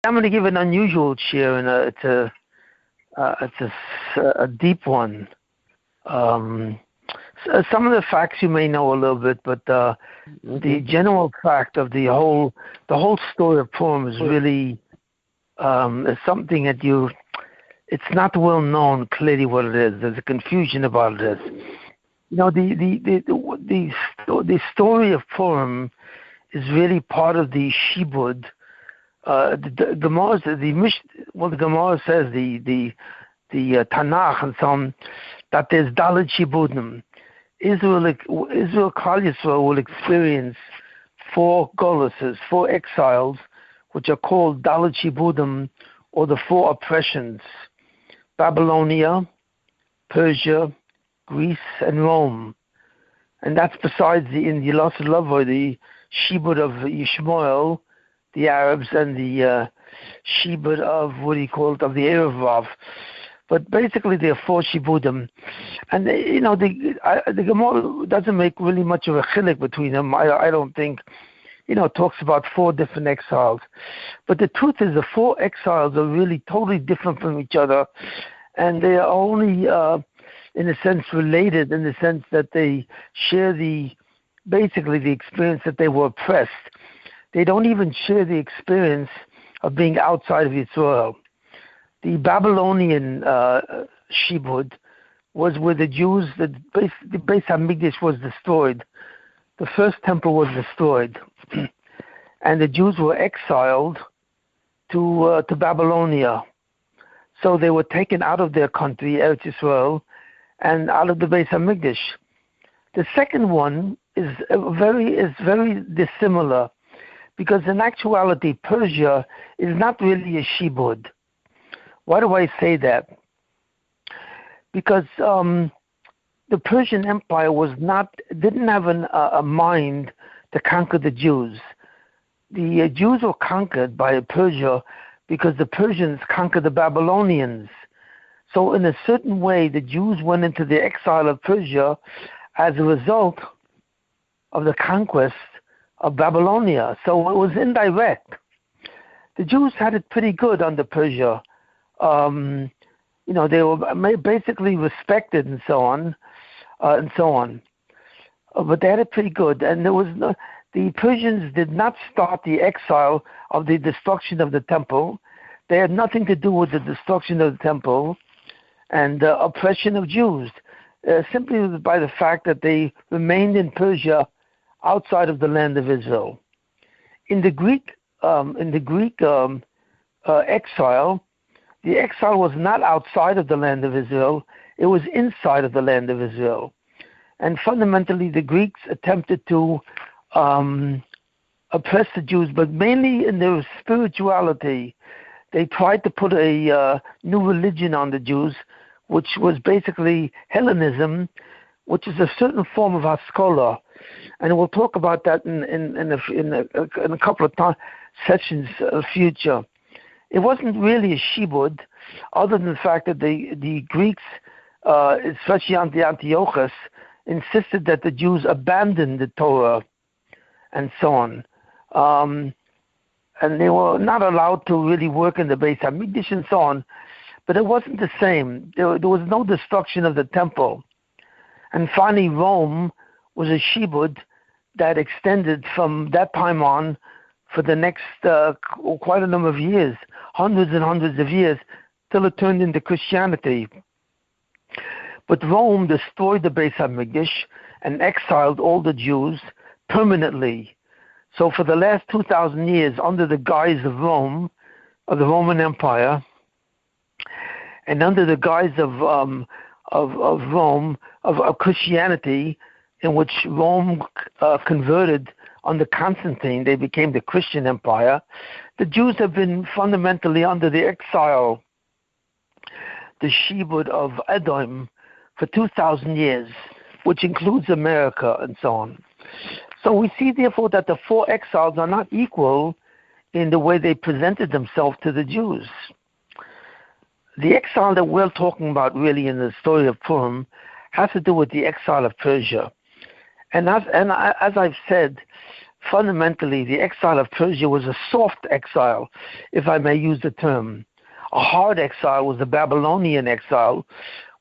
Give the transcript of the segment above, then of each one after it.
I'm going to give an unusual share, and it's a deep one. Some of the facts you may know a little bit, but the general fact of the whole story of Purim is really is something that it's not well known clearly what it is. There's a confusion about it. The story of Purim is really part of the shibud. The Gemara says the Gemara says the Tanakh and so on, that there's Dalet Shibudim. Israel Klal Yisrael will experience 4 goluses, 4 exiles, which are called Dalet Shibudim, or the 4 oppressions: Babylonia, Persia, Greece, and Rome. And that's besides in the Yelasid Lavoy, the Shibud of Yishmael, the Arabs, and the Shibud of of the Erev. But basically, there are 4 Shibudim, and the Gemara doesn't make really much of a chilik between them. I don't think. It talks about 4 different exiles, but the truth is the 4 exiles are really totally different from each other, and they are only, in a sense, related in the sense that they share basically the experience that they were oppressed. They don't even share the experience of being outside of Israel. The Babylonian Shibud was where the Jews, the Beis Hamikdash was destroyed. The first temple was destroyed, and the Jews were exiled to Babylonia. So they were taken out of their country, Eretz Yisrael, and out of the Beis Hamikdash. The second one is very dissimilar, because in actuality, Persia is not really a shibud. Why do I say that? Because the Persian Empire didn't have a mind to conquer the Jews. The Jews were conquered by Persia because the Persians conquered the Babylonians. So in a certain way, the Jews went into the exile of Persia as a result of the conquest of Babylonia. So it was indirect. The Jews had it pretty good under Persia. They were basically respected and so on. But they had it pretty good, and the Persians did not start the exile of the destruction of the temple. They had nothing to do with the destruction of the temple and the oppression of Jews, simply by the fact that they remained in Persia outside of the land of Israel. In the Greek exile, the exile was not outside of the land of Israel, it was inside of the land of Israel. And fundamentally, the Greeks attempted to oppress the Jews, but mainly in their spirituality. They tried to put a new religion on the Jews, which was basically Hellenism, which is a certain form of Haskalah. And we'll talk about that in a couple of sessions future. It wasn't really a shibud, other than the fact that the Greeks, especially Antiochus, insisted that the Jews abandon the Torah and so on. And they were not allowed to really work in the Beis Hamikdash and so on. But it wasn't the same. There was no destruction of the temple. And finally, Rome was a shibud that extended from that time on for the next quite a number of years, hundreds and hundreds of years, till it turned into Christianity. But Rome destroyed the Beis Hamikdash and exiled all the Jews permanently. So for the last 2,000 years, under the guise of Rome, of the Roman Empire, and under the guise of Rome, of Christianity, in which Rome converted under Constantine, they became the Christian Empire. The Jews have been fundamentally under the exile, the shibud of Edom, for 2,000 years, which includes America and so on. So we see, therefore, that the 4 exiles are not equal in the way they presented themselves to the Jews. The exile that we're talking about really in the story of Purim has to do with the exile of Persia. And as I've said, fundamentally the exile of Persia was a soft exile, if I may use the term. A hard exile was the Babylonian exile,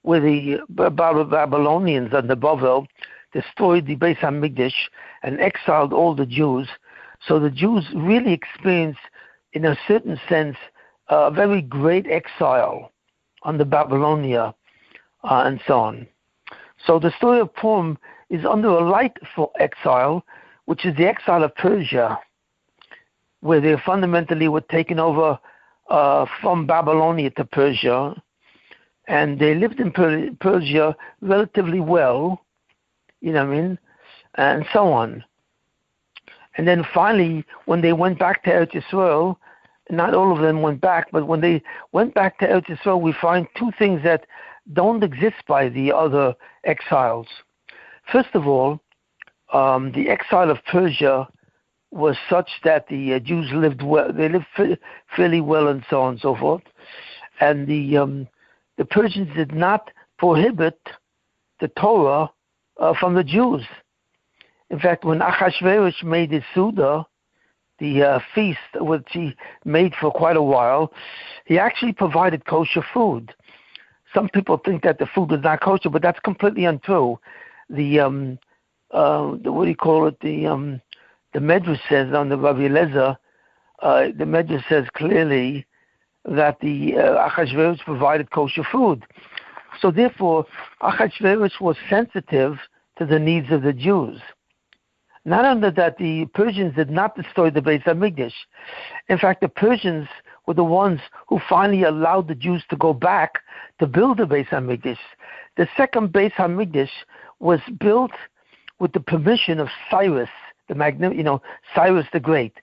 where the Babylonians under Bavel destroyed the Beis HaMikdash and exiled all the Jews. So the Jews really experienced, in a certain sense, a very great exile under Babylonia and so on. So the story of Purim is under a light for exile, which is the exile of Persia, where they fundamentally were taken over from Babylonia to Persia, and they lived in Persia relatively well, you know what I mean, and so on. And then finally, when they went back to Eretz Yisrael, not all of them went back, but when they went back to Eretz Yisrael, we find two things that don't exist by the other exiles. First of all, the exile of Persia was such that the Jews lived well; they lived fairly well, and so on and so forth. And the Persians did not prohibit the Torah from the Jews. In fact, when Achashverosh made his Suda, the feast which he made for quite a while, he actually provided kosher food. Some people think that the food was not kosher, but that's completely untrue. The what do you call it? The Medrash says on the Rabbi Eliezer, the Medrash says clearly that the Achashverosh provided kosher food. So therefore, Achashverosh was sensitive to the needs of the Jews. Not only that, the Persians did not destroy the Beis HaMikdash. In fact, the Persians were the ones who finally allowed the Jews to go back to build the Beis HaMikdash. The second Beis HaMikdash was built with the permission of Cyrus, Cyrus the Great,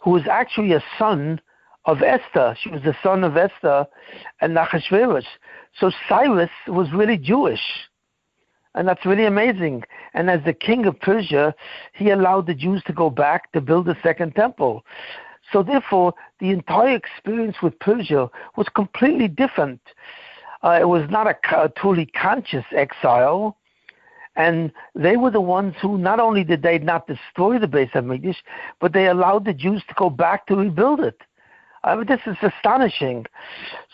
who was actually a son of Esther. She was the son of Esther and Achashverosh. So Cyrus was really Jewish. And that's really amazing. And as the king of Persia, he allowed the Jews to go back to build the second temple. So therefore, the entire experience with Persia was completely different. It was not a truly conscious exile. And they were the ones who not only did they not destroy the Beis HaMikdash, but they allowed the Jews to go back to rebuild it. I mean, this is astonishing.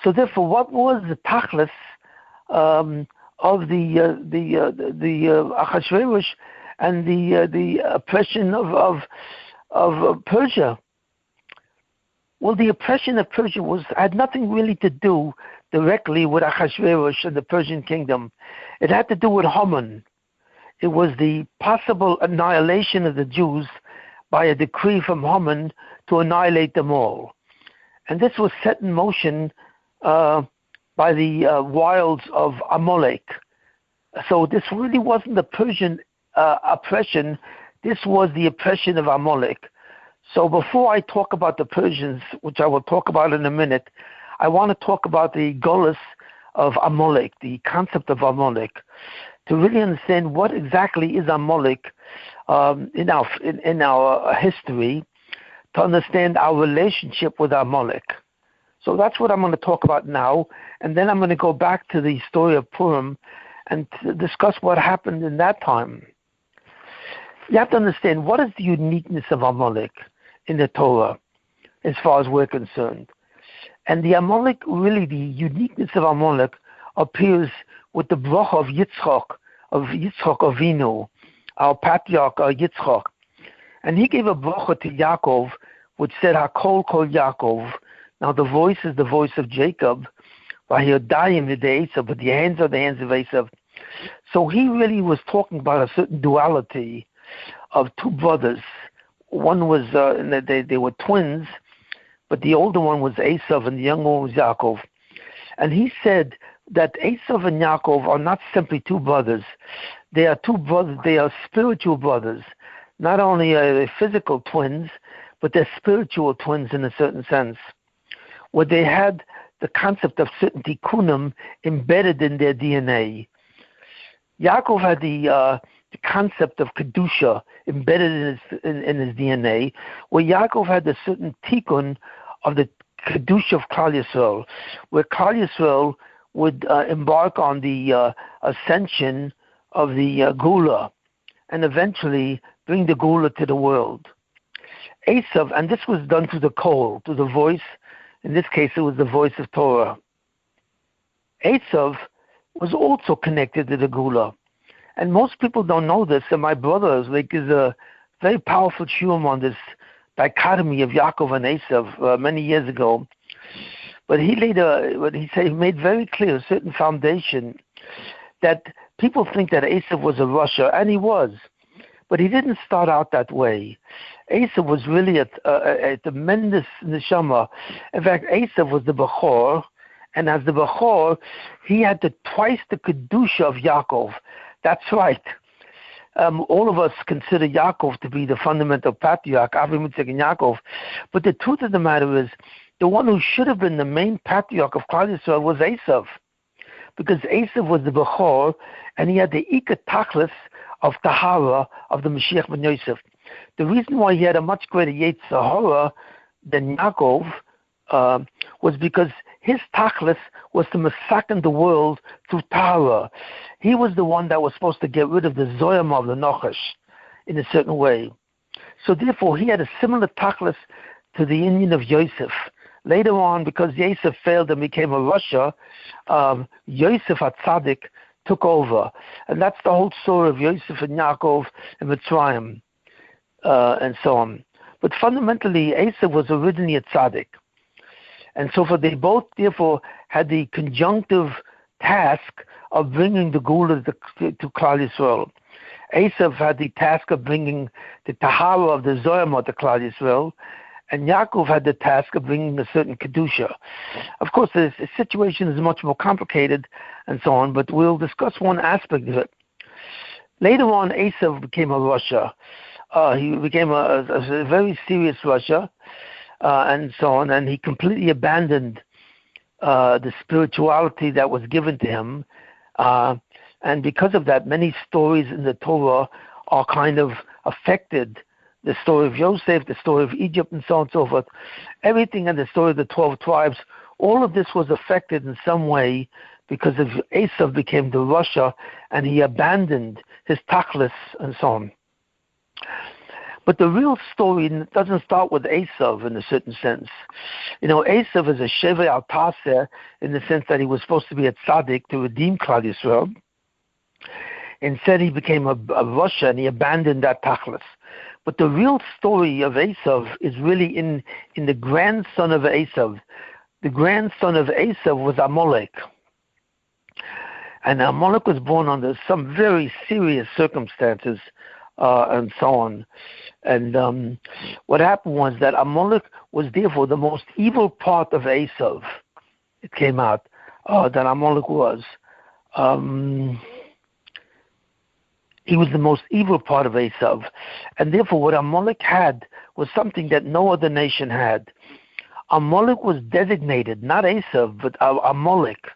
So therefore, what was the tachlis of the Achashverosh and the oppression of Persia? Well, the oppression of Persia had nothing really to do directly with Achashverosh and the Persian kingdom. It had to do with Haman. It was the possible annihilation of the Jews by a decree from Haman to annihilate them all. And this was set in motion by the wiles of Amalek. So this really wasn't the Persian oppression. This was the oppression of Amalek. So before I talk about the Persians, which I will talk about in a minute, I want to talk about the Golus of Amalek, the concept of Amalek, to really understand what exactly is Amalek in our history, to understand our relationship with Amalek. So that's what I'm going to talk about now, and then I'm going to go back to the story of Purim and to discuss what happened in that time. You have to understand, what is the uniqueness of Amalek in the Torah as far as we're concerned? And the Amalek, really the uniqueness of Amalek appears with the bracha of Yitzchak Avinu, our patriarch Yitzchak. And he gave a bracha to Yaakov, which said, Hakol kol Yaakov. Now the voice is the voice of Jacob, but the hands are the hands of Esav. So he really was talking about a certain duality of two brothers. One was, they were twins, but the older one was Esav and the younger one was Yaakov. And he said that Esav and Yaakov are not simply two brothers. They are two brothers, they are spiritual brothers. Not only are they physical twins, but they're spiritual twins in a certain sense, where they had the concept of certain tikkunim embedded in their DNA. Yaakov had the concept of kedusha embedded in his DNA, where Yaakov had a certain tikkun of the kedusha of Klal Yisrael, where Klal Yisrael would embark on the ascension of the Gula, and eventually bring the Gula to the world. Esav, and this was done through the call, through the voice. In this case, it was the voice of Torah. Esav was also connected to the Gula. And most people don't know this, and my brother is a very powerful shiur on this dichotomy of Yaakov and Esav many years ago. But he he made very clear a certain foundation that people think that Esav was a Russia, and he was. But he didn't start out that way. Esav was really a tremendous neshama. In fact, Esav was the Bechor, and as the Bechor, he had twice the Kedusha of Yaakov. That's right. All of us consider Yaakov to be the fundamental patriarch, Avraham, Yitzchak, and Yaakov. But the truth of the matter is, the one who should have been the main patriarch of Klal Yisrael was Esav. Because Esav was the Bechor, and he had the Ika Tachlis of Tahara of the Mashiach ben Yosef. The reason why he had a much greater Yetzer Hara than Yaakov was because his Tachlis was to massacre the world through Tahara. He was the one that was supposed to get rid of the Zoyam of the Nochash in a certain way. So therefore, he had a similar Tachlis to the Indian of Yosef. Later on, because Yosef failed and became a Russia, Yosef HaTzadik took over. And that's the whole story of Yosef and Yaakov and Mitzrayim, and so on. But fundamentally, Esav was originally a tzaddik. And so they both, therefore, had the conjunctive task of bringing the Gula to Klal Yisrael. Esav had the task of bringing the Tahara of the Zoyamot to Klal Yisrael, and Yaakov had the task of bringing a certain Kedusha. Of course, the situation is much more complicated and so on, but we'll discuss one aspect of it. Later on, Esav became a Russia. He became a very serious Russia, and so on, and he completely abandoned the spirituality that was given to him. And because of that, many stories in the Torah are kind of affected. The story of Yosef, the story of Egypt, and so on and so forth. Everything in the story of the 12 tribes, all of this was affected in some way because of Esav became the Russia, and he abandoned his Tachlis and so on. But the real story doesn't start with Esav in a certain sense. Esav is a Sheva al Taser in the sense that he was supposed to be a tzaddik to redeem Klal Yisrael. Instead, he became a Russia, and he abandoned that Tachlis. But the real story of Esav is really in the grandson of Esav. The grandson of Esav was Amalek. And Amalek was born under some very serious circumstances, and so on. And what happened was that Amalek was therefore the most evil part of Esav. It came out that Amalek was. He was the most evil part of Esav. And therefore what Amalek had was something that no other nation had. Amalek was designated, not Esav, but Amalek,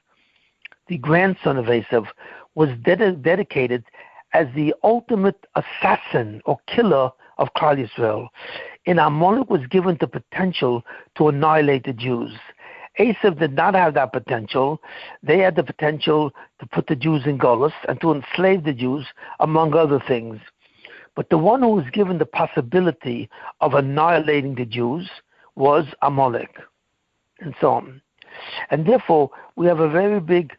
the grandson of Esav, was dedicated as the ultimate assassin or killer of Klal Yisrael. And Amalek was given the potential to annihilate the Jews. Esav did not have that potential. They had the potential to put the Jews in Golus and to enslave the Jews, among other things. But the one who was given the possibility of annihilating the Jews was Amalek, and so on. And therefore, we have a very big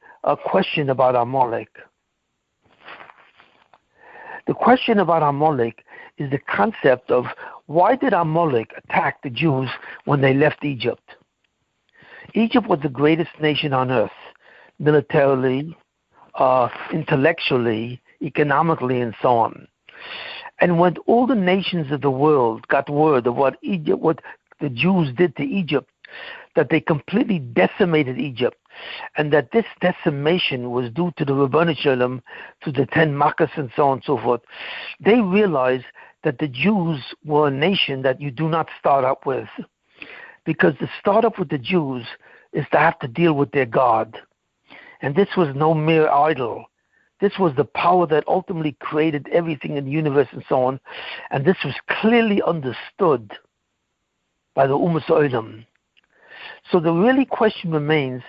question about Amalek. The question about Amalek is the concept of why did Amalek attack the Jews when they left Egypt? Egypt was the greatest nation on earth, militarily, intellectually, economically, and so on. And when all the nations of the world got word of what the Jews did to Egypt, that they completely decimated Egypt, and that this decimation was due to the Rabbanu Shalom, to the 10 Makkahs and so on and so forth, they realized that the Jews were a nation that you do not start up with. Because to start up with the Jews is to have to deal with their God. And this was no mere idol. This was the power that ultimately created everything in the universe and so on. And this was clearly understood by the Ummah Olam. So the really question remains,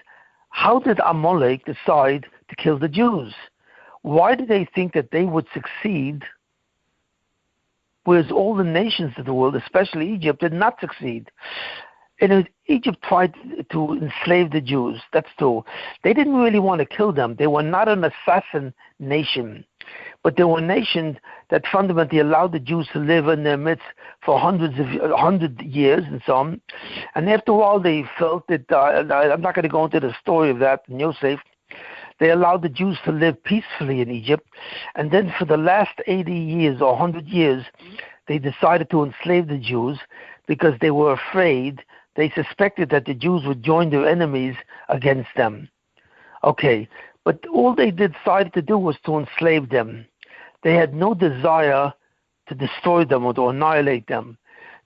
how did Amalek decide to kill the Jews? Why did they think that they would succeed whereas all the nations of the world, especially Egypt, did not succeed. And Egypt tried to enslave the Jews. That's true. They didn't really want to kill them. They were not an assassin nation, but they were a nation that fundamentally allowed the Jews to live in their midst for 100 years and so on. And after a while, they felt that I'm not going to go into the story of that in Yosef. They allowed the Jews to live peacefully in Egypt, and then for the last 80 years or 100 years, they decided to enslave the Jews because they were afraid. They suspected that the Jews would join their enemies against them. Okay, but all they decided to do was to enslave them. They had no desire to destroy them or to annihilate them.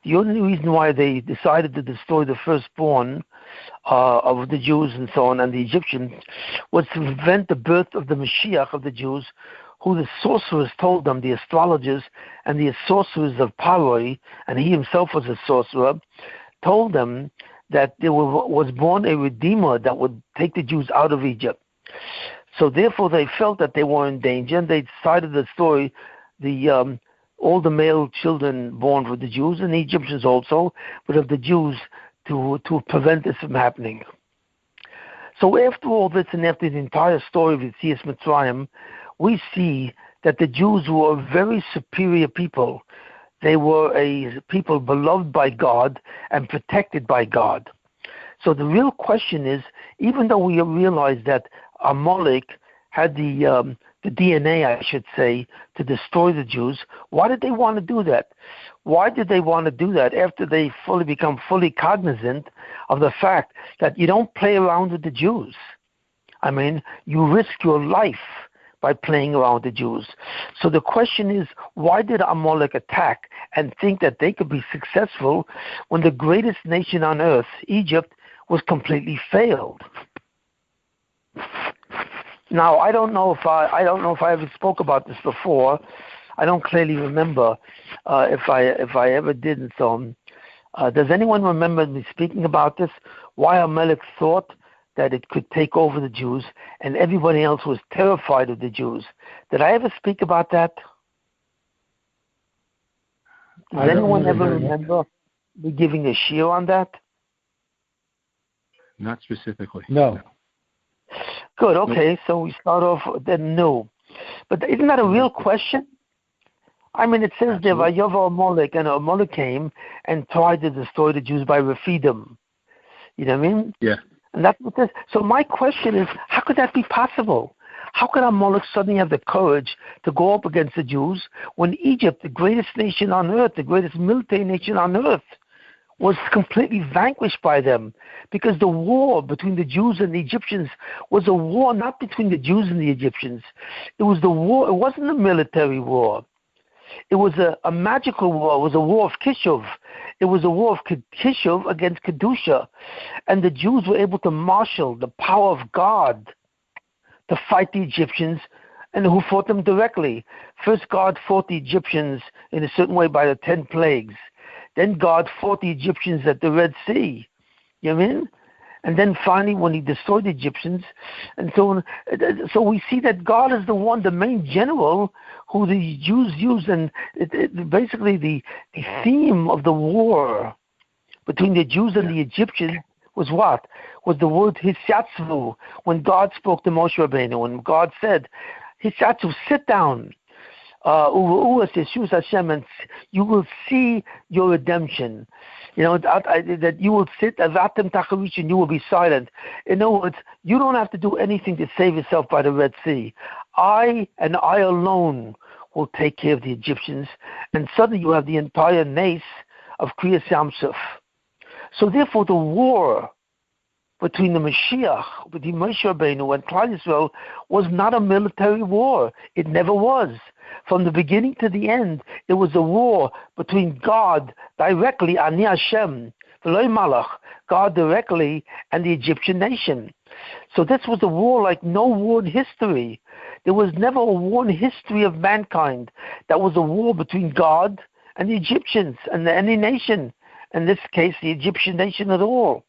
The only reason why they decided to destroy the firstborn of the Jews and so on and the Egyptians was to prevent the birth of the Mashiach of the Jews, who the sorcerers told them, the astrologers and the sorcerers of Paroi, and he himself was a sorcerer, told them that there was born a Redeemer that would take the Jews out of Egypt. So therefore they felt that they were in danger, and they decided to destroy all the male children born for the Jews, and the Egyptians also, but of the Jews to prevent this from happening. So after all this and after the entire story of Yetzias Mitzrayim, we see that the Jews were a very superior people. They were a people beloved by God and protected by God. So the real question is, even though we realize that Amalek had the DNA, I should say, to destroy the Jews, why did they want to do that? Why did they want to do that after they become fully cognizant of the fact that you don't play around with the Jews? I mean, you risk your life by playing around with the Jews. So the question is, why did Amalek attack and think that they could be successful when the greatest nation on earth, Egypt, was completely failed? Now, I don't know if I ever spoke about this before. I don't clearly remember if I ever did and so on. Does anyone remember me speaking about this? Why Amalek thought that it could take over the Jews, and everybody else was terrified of the Jews. Did I ever speak about that? Does anyone ever remember me giving a shiur on that? Not specifically. No. Good, okay, nope. So we start off then no. But isn't that a real question? I mean, it says there, Vayover Amalek, and Amalek came and tried to destroy the Jews by Rephidim. You know what I mean? Yeah. And that's what this. So my question is, how could that be possible? How could Amalek suddenly have the courage to go up against the Jews when Egypt, the greatest nation on earth, the greatest military nation on earth, was completely vanquished by them? Because the war between the Jews and the Egyptians was a war not between the Jews and the Egyptians. It was the war. It wasn't a military war. It was a magical war. It was a war of Kishuv. It was a war of Kishuv against Kedusha. And the Jews were able to marshal the power of God to fight the Egyptians, and who fought them directly. First, God fought the Egyptians in a certain way by the 10 plagues. Then God fought the Egyptians at the Red Sea. You know what I mean? And then finally, when he destroyed the Egyptians, and so on. So we see that God is the one, the main general, who the Jews used. And basically the theme of the war between the Jews and the Egyptians was what? Was the word Hisyatzu. When God spoke to Moshe Rabbeinu, and God said, Hisyatzu, sit down. And you will see your redemption. You know, that you will sit, and you will be silent. In other words, you don't have to do anything to save yourself by the Red Sea. I and I alone will take care of the Egyptians, and suddenly you have the entire nace of Kriyas Yamsuf. So therefore, the war between the Mashiach, between Moshe Rabbeinu and Klal Yisrael, was not a military war. It never was. From the beginning to the end, it was a war between God directly, Ani Hashem, V'loi Malach, God directly, and the Egyptian nation. So this was a war like no war in history. There was never a war in history of mankind that was a war between God and the Egyptians and any nation. In this case, the Egyptian nation at all.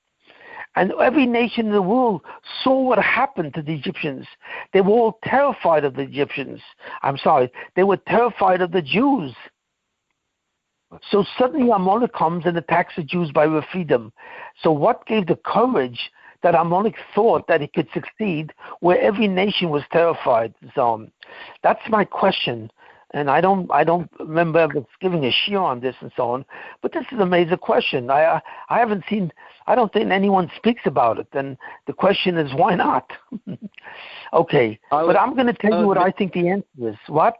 And every nation in the world saw what happened to the Egyptians. They were all terrified of the Egyptians. They were terrified of the Jews. So suddenly Amalek comes and attacks the Jews by Rephidim. So what gave the courage that Amalek thought that it could succeed where every nation was terrified? So that's my question. And I don't remember ever giving a shiur on this and so on. But this is a major question. I don't think anyone speaks about it. And the question is, why not? Okay. But I'm going to tell you what I think the answer is. What?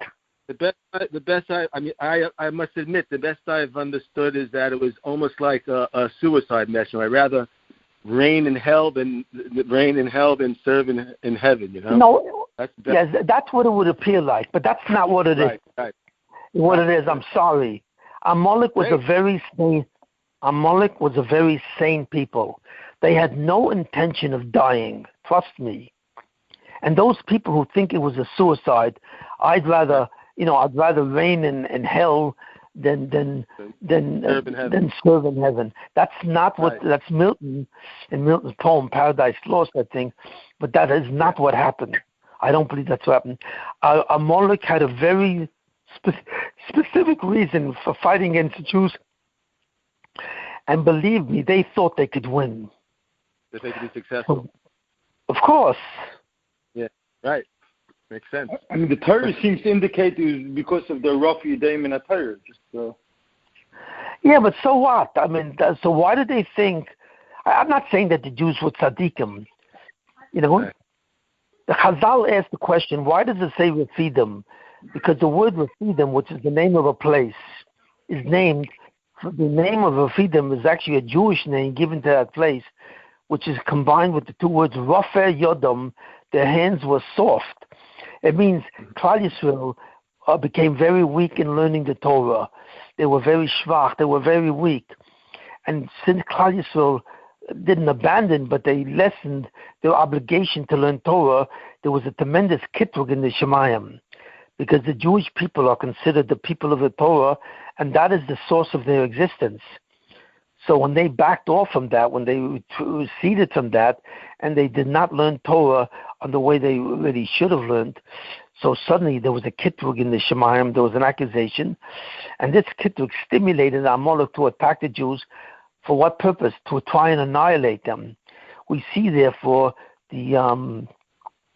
The best I must admit, the best I've understood is that it was almost like a suicide mission. I'd rather reign in hell than serve in heaven. You know. No. Yes, that's what it would appear like, but that's not what it is. Right. What it is, I'm sorry. Amalek was a very sane people. They had no intention of dying. Trust me. And those people who think it was a suicide, I'd rather reign in hell than serve in heaven. That's not what that's Milton in Milton's poem Paradise Lost, I think, but that is not what happened. I don't believe that's what happened. Amalek had a very specific reason for fighting against the Jews, and believe me, they thought they could win. That they could be successful. Of course. Yeah. Right. Makes sense. I mean, the Torah seems to indicate it was because of the rough Yudaim in the Torah. Yeah, but so what? I mean, so why did they think? I'm not saying that the Jews were tzaddikim. You know, right. The Chazal asked the question, why does it say Rephidim? Because the word Rephidim, which is the name of a place, is named. The name of Rephidim is actually a Jewish name given to that place, which is combined with the two words Rafer Yodam. Their hands were soft. It means Klal Yisrael became very weak in learning the Torah. They were very schwach. They were very weak. And since Klal Yisrael didn't abandon, but they lessened their obligation to learn Torah, there was a tremendous kitrug in the Shemayim, because the Jewish people are considered the people of the Torah, and that is the source of their existence. So when they backed off from that, when they receded from that, and they did not learn Torah on the way they really should have learned, so suddenly there was a kitrug in the Shemayim, there was an accusation, and this kitrug stimulated Amalek to attack the Jews. For what purpose? To try and annihilate them. We see, therefore, the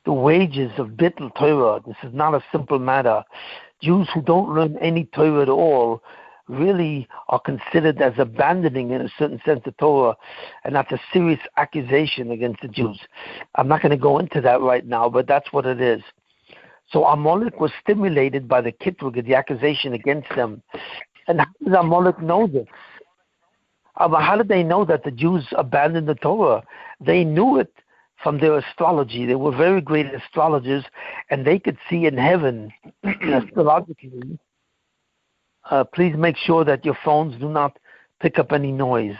wages of bittul Torah. This is not a simple matter. Jews who don't learn any Torah at all really are considered as abandoning, in a certain sense, the Torah, and that's a serious accusation against the Jews. I'm not going to go into that right now, but that's what it is. So Amalek was stimulated by the kitrug, the accusation against them. And how does Amalek know this? How did they know that the Jews abandoned the Torah? They knew it from their astrology. They were very great astrologers, and they could see in heaven, astrologically. Please make sure that your phones do not pick up any noise.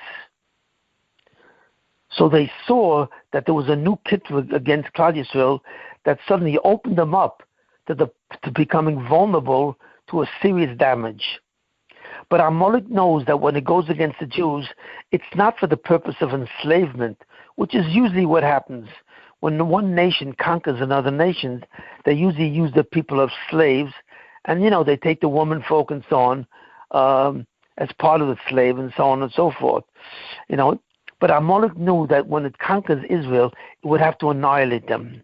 So they saw that there was a new kitrug against Klal Yisrael that suddenly opened them up to becoming vulnerable to a serious damage. But Amalek knows that when it goes against the Jews, it's not for the purpose of enslavement, which is usually what happens. When one nation conquers another nation, they usually use the people as slaves, and, they take the woman folk and so on as part of the slave and so on and so forth. But Amalek knew that when it conquers Israel, it would have to annihilate them.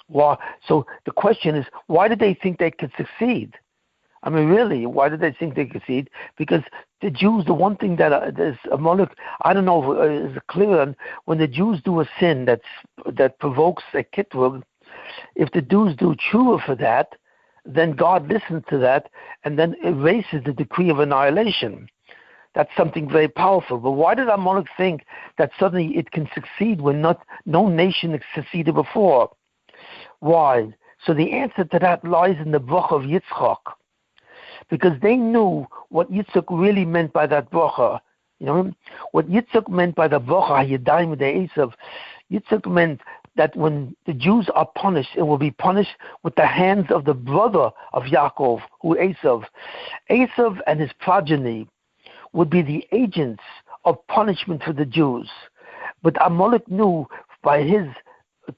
Well, so the question is, why did they think they could succeed? I mean, really, why did they think they could succeed? Because the Jews, the one thing that is Amalek, I don't know if it's clear, when the Jews do a sin that provokes a kitrug, if the Jews do tshuva for that, then God listens to that and then erases the decree of annihilation. That's something very powerful. But why did Amalek think that suddenly it can succeed when no nation succeeded before? Why? So the answer to that lies in the bracha of Yitzchak. Because they knew what Yitzchak really meant by that bracha. What Yitzchak meant by the bracha, Yadayim de'esav, Yitzchak meant that when the Jews are punished, it will be punished with the hands of the brother of Yaakov, who Esav. Esav and his progeny would be the agents of punishment for the Jews. But Amalek knew by his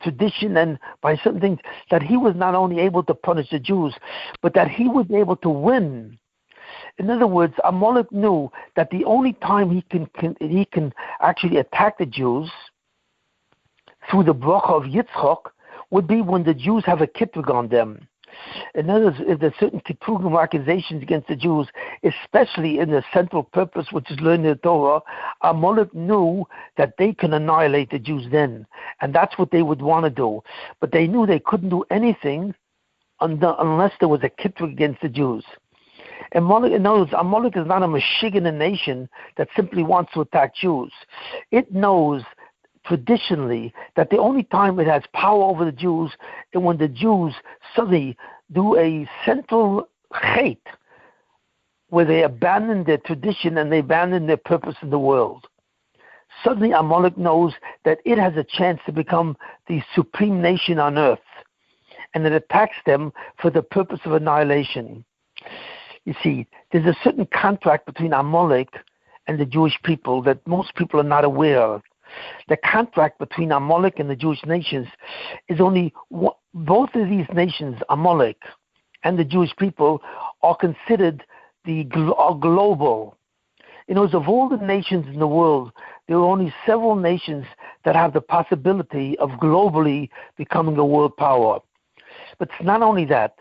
tradition and by certain things that he was not only able to punish the Jews, but that he was able to win In other words, Amalek knew that the only time he can actually attack the Jews through the bracha of Yitzchak would be when the Jews have a kitrug on them. In other words, if there's certain kitrugim accusations against the Jews, especially in the central purpose, which is learning the Torah, Amalek knew that they can annihilate the Jews then, and that's what they would want to do. But they knew they couldn't do anything unless there was a kitrug against the Jews. And in other words, Amalek is not a Meshigan nation that simply wants to attack Jews. It knows traditionally that the only time it has power over the Jews is when the Jews suddenly do a central hate, where they abandon their tradition and they abandon their purpose in the world. Suddenly Amalek knows that it has a chance to become the supreme nation on earth, and it attacks them for the purpose of annihilation. You see, there's a certain contract between Amalek and the Jewish people that most people are not aware of. The contract between Amalek and the Jewish nations is only one. Both of these nations, Amalek and the Jewish people, are considered are global. In other words, of all the nations in the world, there are only several nations that have the possibility of globally becoming a world power. But it's not only that.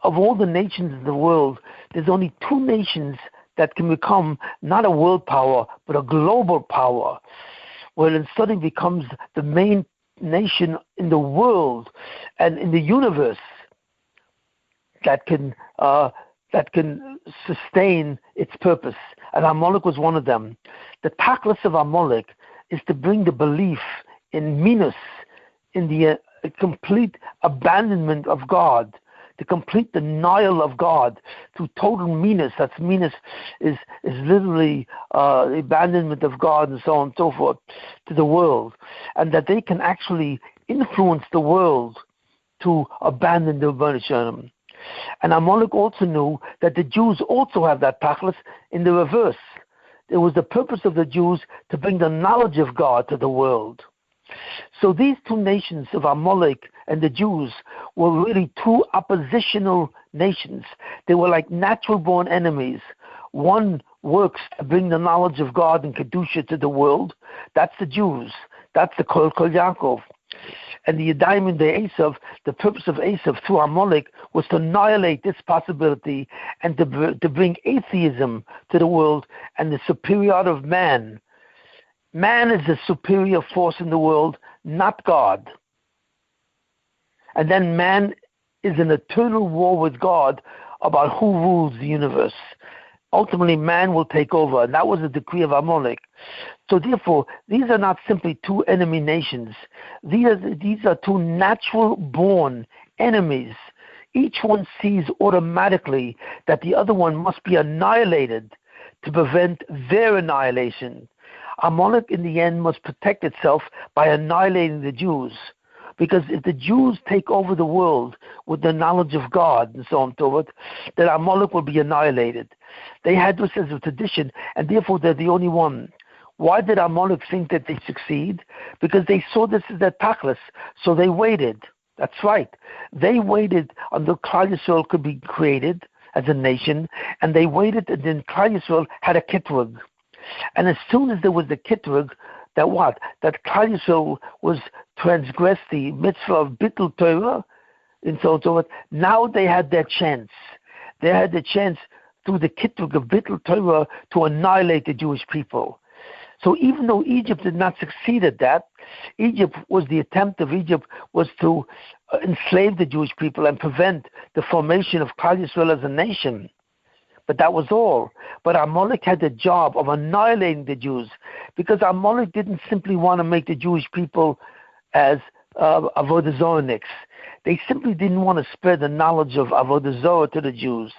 Of all the nations in the world, there's only two nations that can become not a world power, but a global power, where it suddenly becomes the main nation in the world and in the universe that can sustain its purpose. And Amalek was one of them. The tachlis of Amalek is to bring the belief in minus, in the complete abandonment of God, the complete denial of God through total meanness. That's meanness is literally the abandonment of God and so on and so forth to the world, and that they can actually influence the world to abandon the Rebbeinu Shalom. And Amalek also knew that the Jews also have that tachlis in the reverse. It was the purpose of the Jews to bring the knowledge of God to the world. So these two nations of Amalek and the Jews were really two oppositional nations. They were like natural-born enemies. One works to bring the knowledge of God and Kedusha to the world. That's the Jews. That's the Kol Yaakov. And the Yadayim and the Esav, the purpose of Esav through Amalek was to annihilate this possibility and to bring atheism to the world and the superiority of man. Man is the superior force in the world, not God. And then man is in eternal war with God about who rules the universe. Ultimately, man will take over, and that was the decree of Amalek. So therefore, these are not simply two enemy nations. These are two natural-born enemies. Each one sees automatically that the other one must be annihilated to prevent their annihilation. Amalek, in the end, must protect itself by annihilating the Jews. Because if the Jews take over the world with the knowledge of God and so on and so forth, then Amalek will be annihilated. They had this as a tradition, and therefore they're the only one. Why did Amalek think that they succeed? Because they saw this as their tachlis, so they waited. That's right. They waited until Klal Yisrael could be created as a nation, and they waited, and then Klal Yisrael had a kitrug. And as soon as there was the kitrug, that Klal Yisrael was transgressed the mitzvah of bittul Torah, and so on and so forth. Now they had their chance. They had the chance through the kitrug of bittul Torah to annihilate the Jewish people. So even though Egypt did not succeed at that, the attempt of Egypt was to enslave the Jewish people and prevent the formation of Klal Yisrael as a nation. But that was all. But Amalek had the job of annihilating the Jews, because Amalek didn't simply want to make the Jewish people as Avodah Zorahniks. They simply didn't want to spread the knowledge of Avodah Zorah to the Jews.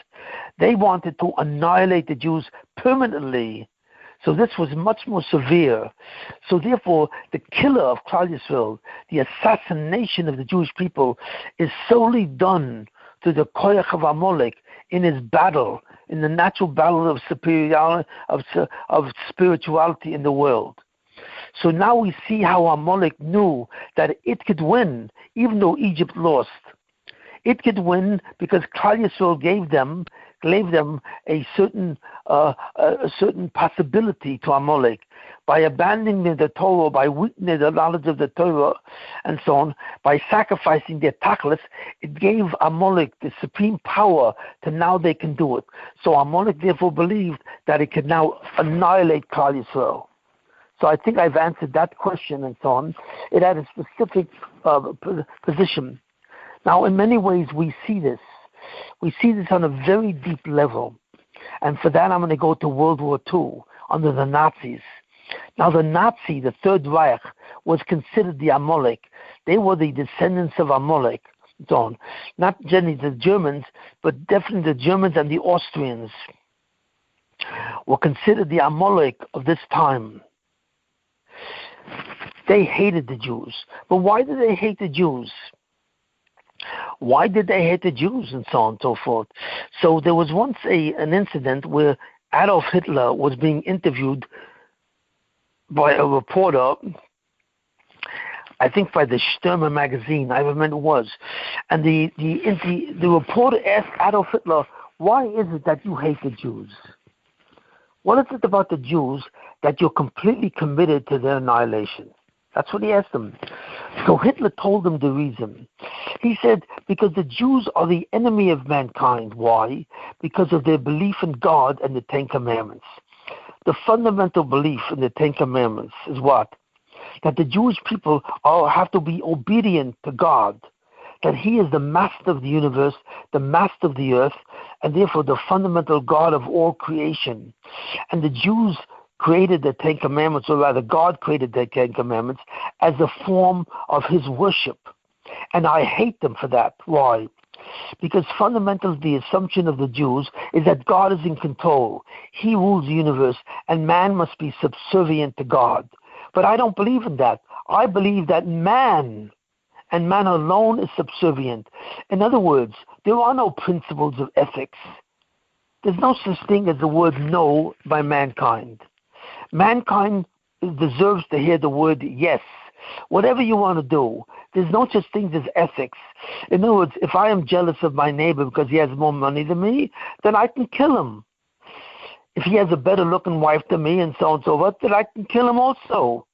They wanted to annihilate the Jews permanently. So this was much more severe. So therefore, the killer of Klal Yisrael, the assassination of the Jewish people, is solely done through the koyach of Amalek in his battle, in the natural battle of superiority, of spirituality in the world. So now we see how Amalek knew that it could win, even though Egypt lost. It could win because Klal Yisrael gave them gave them a certain possibility to Amalek. By abandoning the Torah, by weakening the knowledge of the Torah, and so on, by sacrificing their tachlis, it gave Amalek the supreme power to now they can do it. So Amalek therefore believed that it could now annihilate Klal Yisrael. So I think I've answered that question and so on. It had a specific position. Now, in many ways, we see this. We see this on a very deep level. And for that, I'm going to go to World War II under the Nazis. Now, the Third Reich, was considered the Amalek. They were the descendants of Amalek. Not generally the Germans, but definitely the Germans and the Austrians were considered the Amalek of this time. They hated the Jews. But why did they hate the Jews? Why did they hate the Jews and so on and so forth? So there was once an incident where Adolf Hitler was being interviewed by a reporter, I think by the Stürmer magazine, I remember it was. And the reporter asked Adolf Hitler, why is it that you hate the Jews? What is it about the Jews that you're completely committed to their annihilation? That's what he asked them. So Hitler told them the reason. He said, because the Jews are the enemy of mankind. Why? Because of their belief in God and the Ten Commandments. The fundamental belief in the Ten Commandments is what? That the Jewish people have to be obedient to God, that He is the master of the universe, the master of the earth, and therefore the fundamental God of all creation. And the Jews created the Ten Commandments, or rather God created the Ten Commandments as a form of His worship. And I hate them for that. Why? Because fundamentally the assumption of the Jews is that God is in control. He rules the universe, and man must be subservient to God. But I don't believe in that. I believe that man, and man alone, is subservient. In other words, there are no principles of ethics. There's no such thing as the word no by mankind. Mankind deserves to hear the word yes. Whatever you want to do, there's no such thing as ethics. In other words, if I am jealous of my neighbor because he has more money than me, then I can kill him. If he has a better looking wife than me and so on and so forth, then I can kill him also.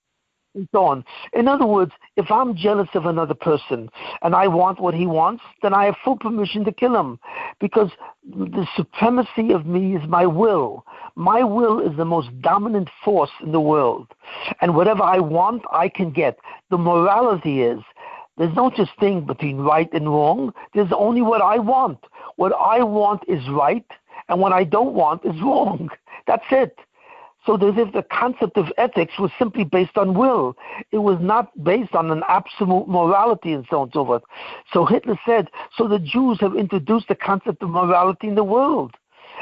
And so on. In other words, if I'm jealous of another person and I want what he wants, then I have full permission to kill him, because the supremacy of me is my will. My will is the most dominant force in the world. And whatever I want, I can get. The morality is, there's no such thing between right and wrong. There's only what I want. What I want is right, and what I don't want is wrong. That's it. So the concept of ethics was simply based on will. It was not based on an absolute morality and so on and so forth. So Hitler said, so the Jews have introduced the concept of morality in the world.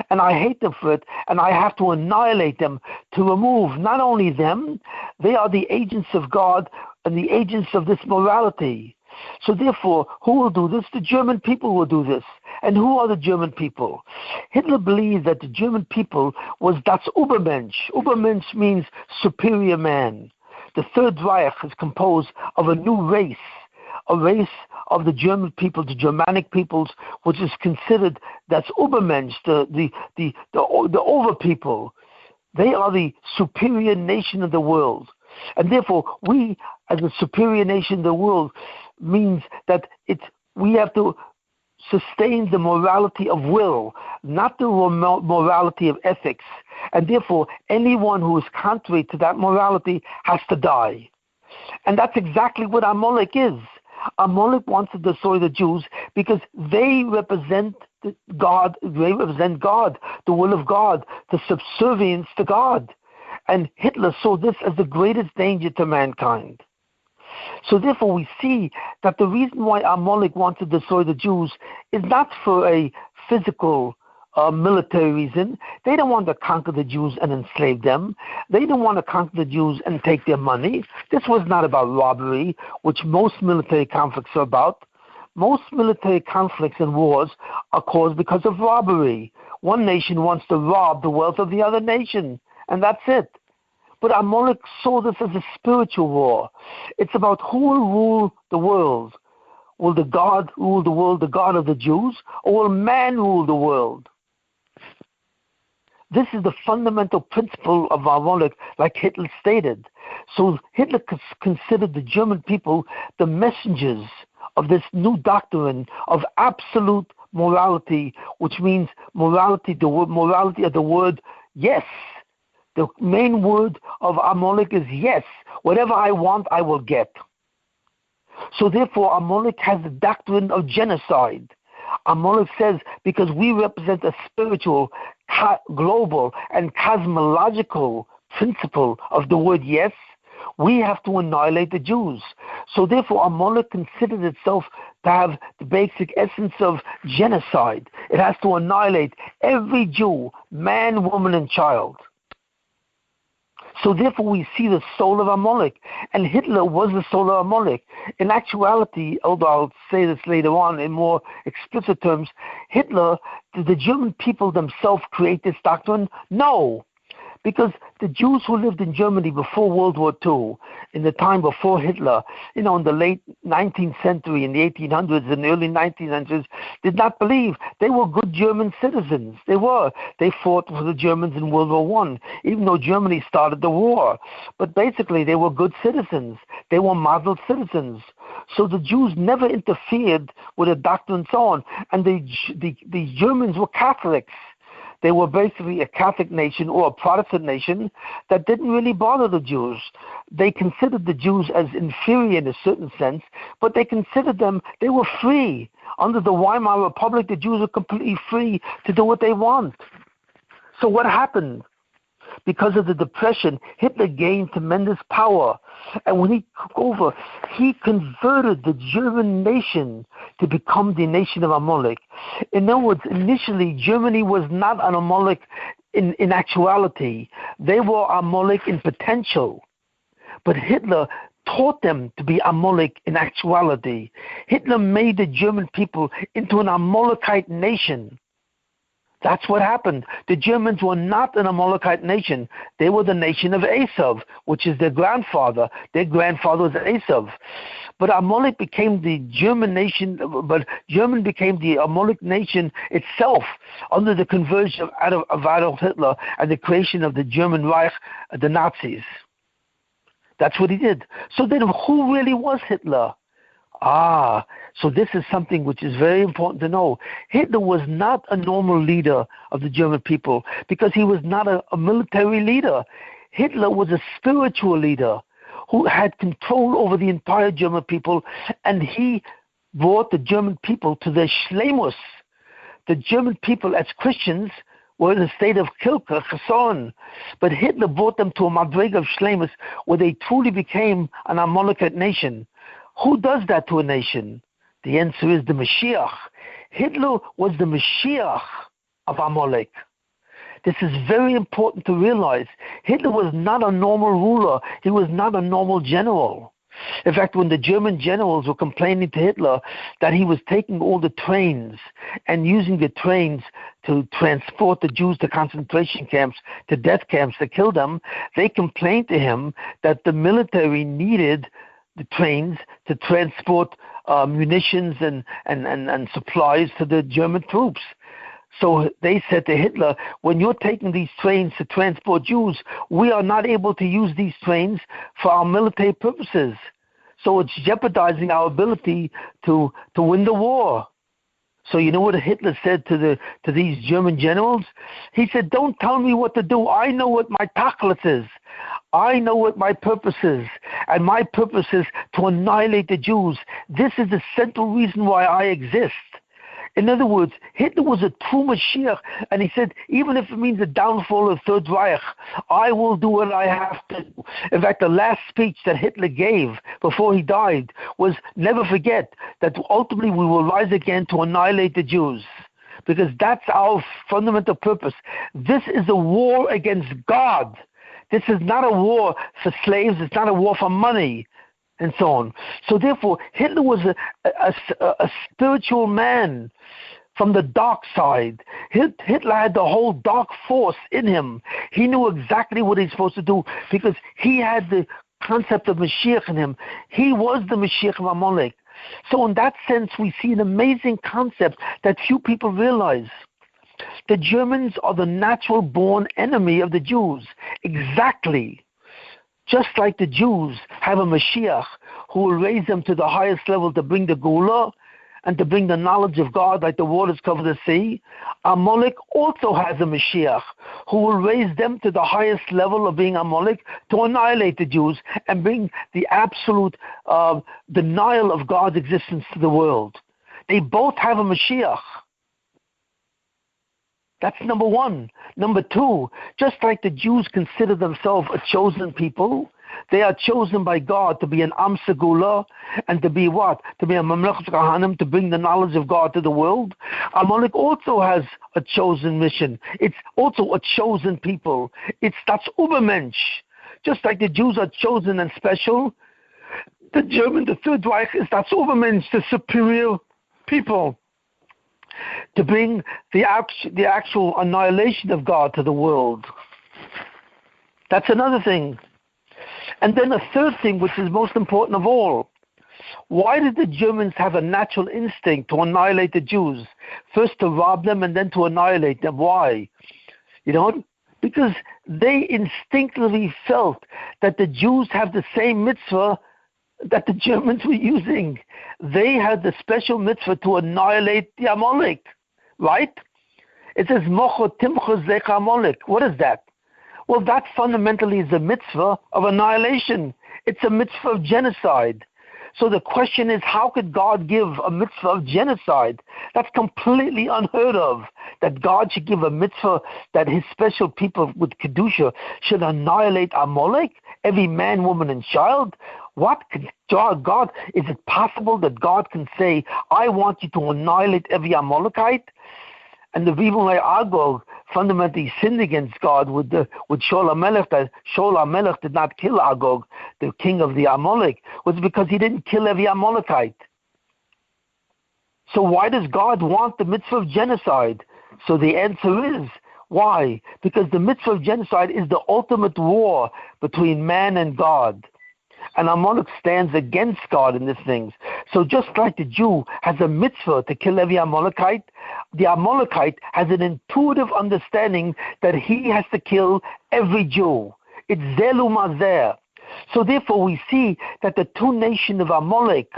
And I hate them for it, and I have to annihilate them, to remove not only them, they are the agents of God and the agents of this morality. So therefore, who will do this? The German people will do this. And who are the German people? Hitler believed that the German people was das Übermensch. Übermensch means superior man. The Third Reich is composed of a new race, a race of the German people, the Germanic peoples, which is considered das Übermensch, the over people. They are the superior nation of the world. And therefore, we, as a superior nation of the world, means that we have to sustain the morality of will, not the morality of ethics. And therefore, anyone who is contrary to that morality has to die. And that's exactly what Amalek is. Amalek wants to destroy the Jews because they represent God. They represent God, the will of God, the subservience to God. And Hitler saw this as the greatest danger to mankind. So therefore we see that the reason why Amalek wants to destroy the Jews is not for a physical military reason. They don't want to conquer the Jews and enslave them. They don't want to conquer the Jews and take their money. This was not about robbery, which most military conflicts are about. Most military conflicts and wars are caused because of robbery. One nation wants to rob the wealth of the other nation, and that's it. But Amalek saw this as a spiritual war. It's about who will rule the world. Will the God rule the world, the God of the Jews, or will man rule the world? This is the fundamental principle of Amalek, like Hitler stated. So Hitler considered the German people the messengers of this new doctrine of absolute morality, which means morality, the word morality of the word yes. The main word of Amalek is yes. Whatever I want, I will get. So therefore, Amalek has the doctrine of genocide. Amalek says, because we represent a spiritual, global, and cosmological principle of the word yes, we have to annihilate the Jews. So therefore, Amalek considers itself to have the basic essence of genocide. It has to annihilate every Jew, man, woman, and child. So therefore we see the soul of Amalek, and Hitler was the soul of Amalek. In actuality, although I'll say this later on in more explicit terms, Hitler, did the German people themselves create this doctrine? No. Because the Jews who lived in Germany before World War II, in the time before Hitler, in the late 19th century, in the 1800s, and the early 1900s, did not believe. They were good German citizens. They were. They fought for the Germans in World War I, even though Germany started the war. But basically, they were good citizens. They were modeled citizens. So the Jews never interfered with the doctrine and so on. And the Germans were Catholics. They were basically a Catholic nation or a Protestant nation that didn't really bother the Jews. They considered the Jews as inferior in a certain sense, but they considered them, they were free. Under the Weimar Republic, the Jews were completely free to do what they want. So what happened? Because of the Depression, Hitler gained tremendous power. And when he took over, he converted the German nation to become the nation of Amalek. In other words, initially, Germany was not an Amalek in actuality. They were Amalek in potential. But Hitler taught them to be Amalek in actuality. Hitler made the German people into an Amalekite nation. That's what happened. The Germans were not an Amalekite nation. They were the nation of Esav, which is their grandfather. Their grandfather was Esav. But Amalek became the German nation, but German became the Amalek nation itself under the conversion of Adolf Hitler and the creation of the German Reich, the Nazis. That's what he did. So then who really was Hitler? So this is something which is very important to know. Hitler was not a normal leader of the German people because he was not a military leader. Hitler was a spiritual leader who had control over the entire German people, and he brought the German people to their shleimus. The German people as Christians were in a state of Kessin, but Hitler brought them to a madrega of shleimus where they truly became an Amalekite nation. Who does that to a nation? The answer is the Mashiach. Hitler was the Mashiach of Amalek. This is very important to realize. Hitler was not a normal ruler. He was not a normal general. In fact, when the German generals were complaining to Hitler that he was taking all the trains and using the trains to transport the Jews to concentration camps, to death camps, to kill them, they complained to him that the military needed the trains to transport munitions and supplies to the German troops. So they said to Hitler, when you're taking these trains to transport Jews, we are not able to use these trains for our military purposes. So it's jeopardizing our ability to win the war. So you know what Hitler said to these German generals? He said, don't tell me what to do. I know what my tachlis is. I know what my purpose is. And my purpose is to annihilate the Jews. This is the central reason why I exist. In other words, Hitler was a true Mashiach, and he said, even if it means the downfall of the Third Reich, I will do what I have to do. In fact, the last speech that Hitler gave before he died was, never forget that ultimately we will rise again to annihilate the Jews, because that's our fundamental purpose. This is a war against God. This is not a war for slaves. It's not a war for money, and so on. So therefore, Hitler was a spiritual man from the dark side. Hitler had the whole dark force in him. He knew exactly what he's supposed to do because he had the concept of Mashiach in him. He was the Mashiach of Amalek. So in that sense, we see an amazing concept that few people realize. The Germans are the natural-born enemy of the Jews. Exactly. Just like the Jews have a Mashiach who will raise them to the highest level to bring the Gula and to bring the knowledge of God like the waters cover the sea, Amalek also has a Mashiach who will raise them to the highest level of being Amalek to annihilate the Jews and bring the absolute denial of God's existence to the world. They both have a Mashiach. That's number one. Number two, just like the Jews consider themselves a chosen people, they are chosen by God to be an Am Segula and to be what? To be a Mamlechet Kahanim, to bring the knowledge of God to the world. Amalek also has a chosen mission. It's also a chosen people. That's Ubermensch. Just like the Jews are chosen and special, the Third Reich is that's Ubermensch, the superior people, to bring the actual annihilation of God to the world. That's another thing. And then a third thing, which is most important of all. Why did the Germans have a natural instinct to annihilate the Jews? First to rob them and then to annihilate them. Why? Because they instinctively felt that the Jews have the same mitzvah that the Germans were using. They had the special mitzvah to annihilate the Amalek, right? It says, Mocho Timcho Zech Amalek. What is that? Well, that fundamentally is a mitzvah of annihilation. It's a mitzvah of genocide. So the question is, how could God give a mitzvah of genocide? That's completely unheard of, that God should give a mitzvah that his special people with Kedusha should annihilate Amalek, every man, woman, and child. What could God, is it possible that God can say, I want you to annihilate every Amalekite? And the Rivulei Agog fundamentally sinned against God with Shaul HaMelech, that Shaul HaMelech did not kill Agog, the king of the Amalek, was because he didn't kill every Amalekite. So why does God want the mitzvah of genocide? So the answer is, why? Because the mitzvah of genocide is the ultimate war between man and God. And Amalek stands against God in these things. So just like the Jew has a mitzvah to kill every Amalekite, the Amalekite has an intuitive understanding that he has to kill every Jew. It's Zelu Mazer. So therefore we see that the two nations of Amalek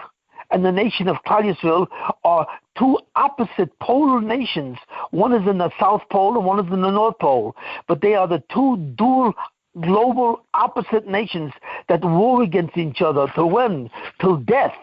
and the nation of Klal Yisrael are two opposite polar nations. One is in the South Pole and one is in the North Pole. But they are the two dual global opposite nations that war against each other. Till when? Till death.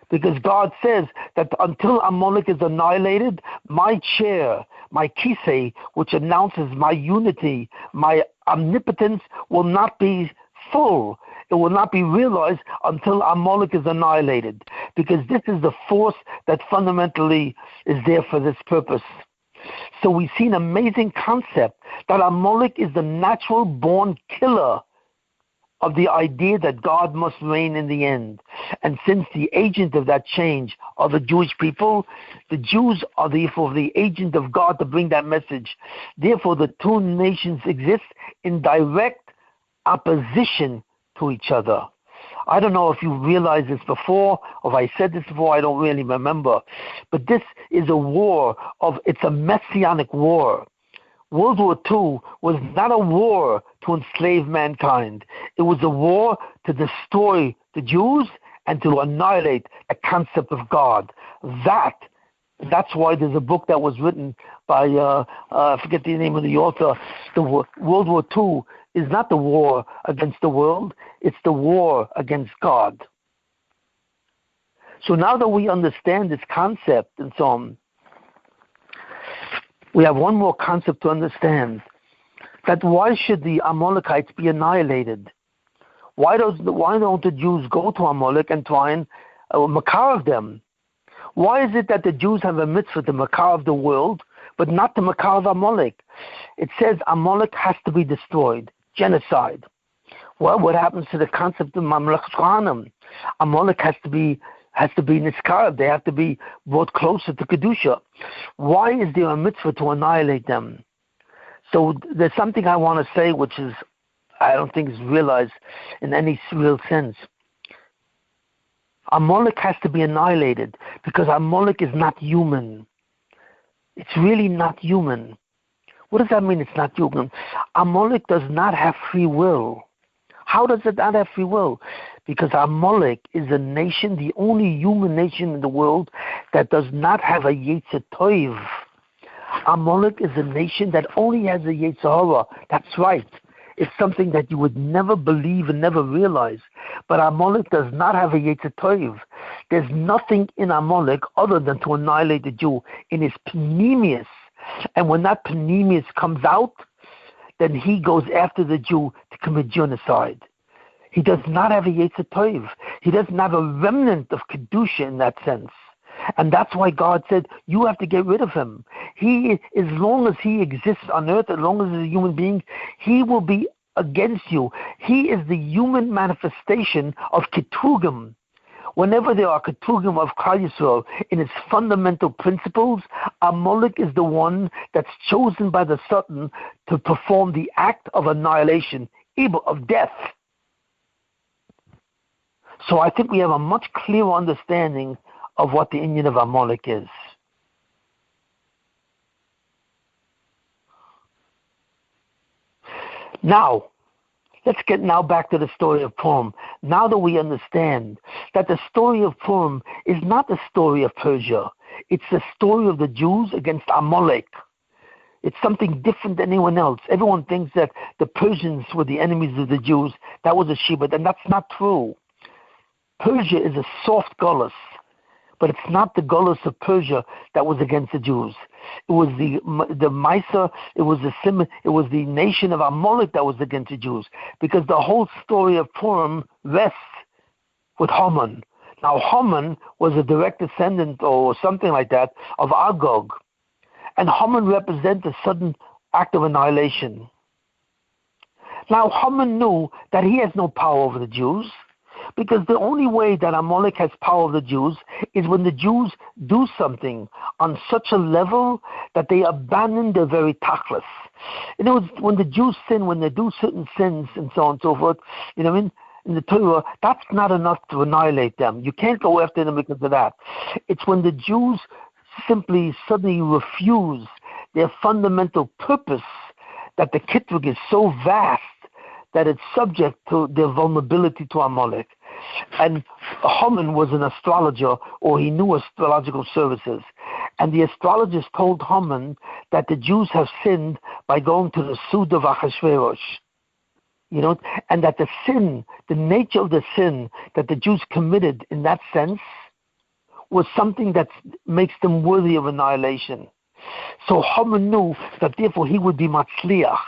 Because God says that until Amalek is annihilated, my chair, my kisei, which announces my unity, my omnipotence, will not be full. It will not be realized until Amalek is annihilated. Because this is the force that fundamentally is there for this purpose. So we see an amazing concept that Amalek is the natural born killer of the idea that God must reign in the end. And since the agent of that change are the Jewish people, the Jews are therefore the agent of God to bring that message. Therefore, the two nations exist in direct opposition to each other. I don't know if you realized this before, or if I said this before, I don't really remember. But this is a war it's a messianic war. World War II was not a war to enslave mankind. It was a war to destroy the Jews and to annihilate the concept of God. That's why there's a book that was written by, I forget the name of the author. The World War II is not the war against the world, it's the war against God. So now that we understand this concept and so on, we have one more concept to understand, that why should the Amalekites be annihilated? Why don't the Jews go to Amalek and try and makarov them? Why is it that the Jews have a mitzvah to makarov the world, but not to makarov Amalek? It says Amalek has to be destroyed, genocide. Well, what happens to the concept of Mamlechet Kohanim? Amalek has to be niskared. They have to be brought closer to Kedusha. Why is there a mitzvah to annihilate them? So there's something I want to say which is, I don't think is realized in any real sense. Amalek has to be annihilated because Amalek is not human. It's really not human. What does that mean it's not human? Amalek does not have free will. How does it not have free will? Because Amalek is a nation, the only human nation in the world that does not have a Yetzer Tov. Amalek is a nation that only has a Yetzer Hara. That's right. It's something that you would never believe and never realize. But Amalek does not have a Yetzer Tov. There's nothing in Amalek other than to annihilate the Jew in his panemius. And when that panemius comes out, then he goes after the Jew to commit genocide. He does not have a Yetzer Tov. He doesn't have a remnant of Kedusha in that sense. And that's why God said, you have to get rid of him. He, as long as he exists on earth, as long as he's a human being, he will be against you. He is the human manifestation of Ketugim. Whenever there are Ketugim of Klal Yisrael in its fundamental principles, Amalek is the one that's chosen by the Satan to perform the act of annihilation, of death. So I think we have a much clearer understanding of what the Inyan of Amalek is. Now, let's get now back to the story of Purim. Now that we understand that the story of Purim is not the story of Persia, it's the story of the Jews against Amalek. It's something different than anyone else. Everyone thinks that the Persians were the enemies of the Jews. That was a Shibud, and that's not true. Persia is a soft gullus, but it's not the gullus of Persia that was against the Jews. It was the Maisa, it was the nation of Amalek that was against the Jews, because the whole story of Purim rests with Haman. Now Haman was a direct descendant or something like that of Agog, and Haman represents a sudden act of annihilation. Now Haman knew that he has no power over the Jews, because the only way that Amalek has power over the Jews is when the Jews do something on such a level that they abandon their very tachlis. In other words, when the Jews sin, when they do certain sins and so on and so forth, in the Torah, that's not enough to annihilate them. You can't go after them because of that. It's when the Jews simply suddenly refuse their fundamental purpose that the kitrug is so vast that it's subject to their vulnerability to Amalek. And Haman was an astrologer, or he knew astrological services. And the astrologers told Haman that the Jews have sinned by going to the Sud of Achashverosh. And that the sin, the nature of the sin that the Jews committed in that sense was something that makes them worthy of annihilation. So Haman knew that therefore he would be Matzliach.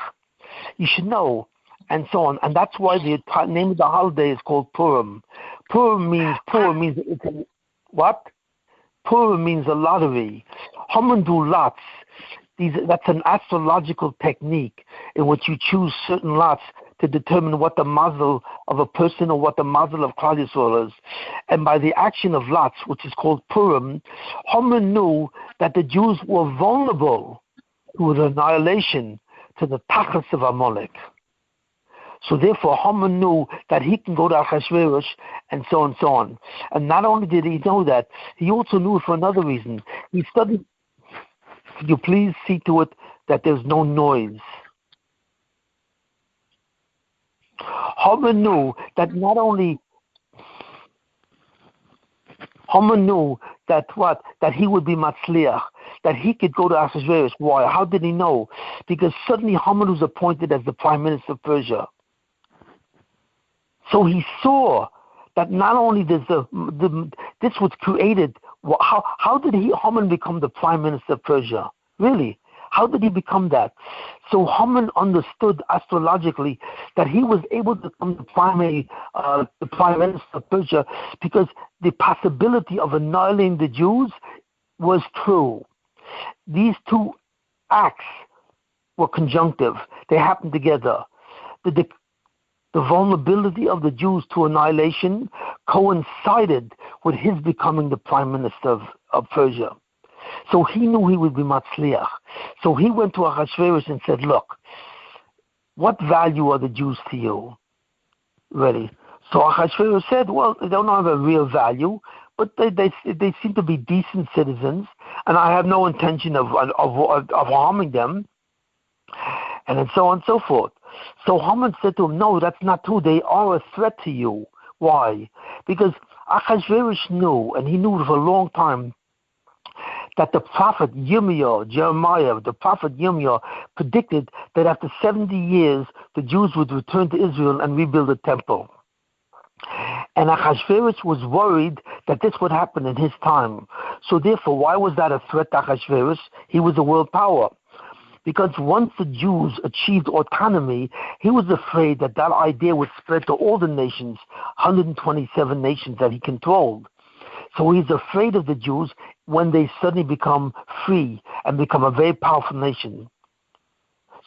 You should know, and so on. And that's why the name of the holiday is called Purim. Purim means it's a, what? Purim means a lottery. Haman do lots. That's an astrological technique in which you choose certain lots to determine what the mazel of a person or what the mazel of Klal Yisrael is. And by the action of lots, which is called Purim, Haman knew that the Jews were vulnerable to the annihilation, to the tachas of Amalek. So therefore, Haman knew that he can go to Achashverosh and so on and so on. And not only did he know that, he also knew it for another reason. He studied. Could you please see to it that there's no noise? Haman knew that not only Haman knew that he would be Matzliach, that he could go to Achashverosh. Why? How did he know? Because suddenly Haman was appointed as the prime minister of Persia. So he saw that not only this was created. How did Haman become the prime minister of Persia? Really? How did he become that? So Haman understood astrologically that he was able to become the prime minister of Persia because the possibility of annihilating the Jews was true. These two acts were conjunctive. They happened together. The vulnerability of the Jews to annihilation coincided with his becoming the prime minister of Persia. So he knew he would be Matzliach. So he went to Achashverosh and said, look, what value are the Jews to you? Really? So Achashverosh said, well, they don't have a real value, but they seem to be decent citizens, and I have no intention of harming them, and so on and so forth. So Haman said to him, no, that's not true. They are a threat to you. Why? Because Achashverosh knew, and he knew for a long time, that the prophet Jeremiah, the prophet Yirmiyah, predicted that after 70 years, the Jews would return to Israel and rebuild the temple. And Achashverosh was worried that this would happen in his time. So therefore, why was that a threat to Achashverosh? He was a world power. Because once the Jews achieved autonomy, he was afraid that that idea would spread to all the nations, 127 nations that he controlled. So he's afraid of the Jews when they suddenly become free and become a very powerful nation.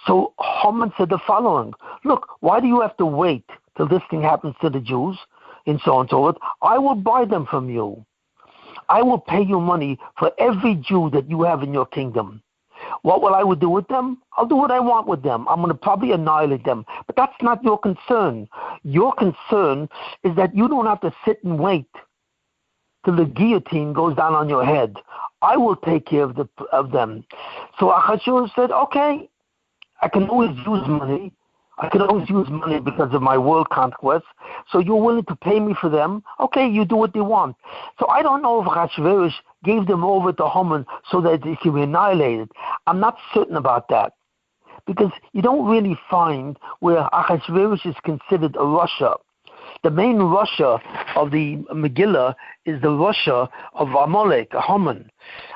So Haman said the following, look, why do you have to wait till this thing happens to the Jews? And so on and so forth. I will buy them from you. I will pay you money for every Jew that you have in your kingdom. What will I do with them? I'll do what I want with them. I'm going to probably annihilate them. But that's not your concern. Your concern is that you don't have to sit and wait till the guillotine goes down on your head. I will take care of them. So Achashverosh said, okay, I can always use money. I can always use money because of my world conquest. So you're willing to pay me for them? Okay, you do what they want. So I don't know if Achashverosh gave them over to Haman so that they can be annihilated. I'm not certain about that. Because you don't really find where Achashverosh is considered a Russia. The main Russia of the Megillah is the Russia of Amalek, Haman.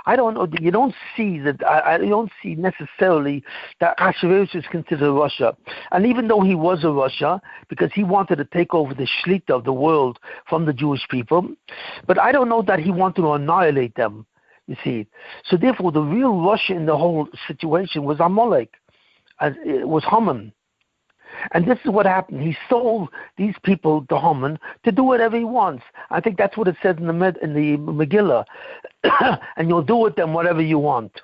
I don't know. You don't see that. I don't see necessarily that Achashverosh is considered a Russia. And even though he was a Russia, because he wanted to take over the Shlita of the world from the Jewish people, but I don't know that he wanted to annihilate them. You see. So therefore, the real Russia in the whole situation was Amalek. It was Haman. And this is what happened. He sold these people to Haman to do whatever he wants. I think that's what it says in the Megillah. And you'll do with them whatever you want.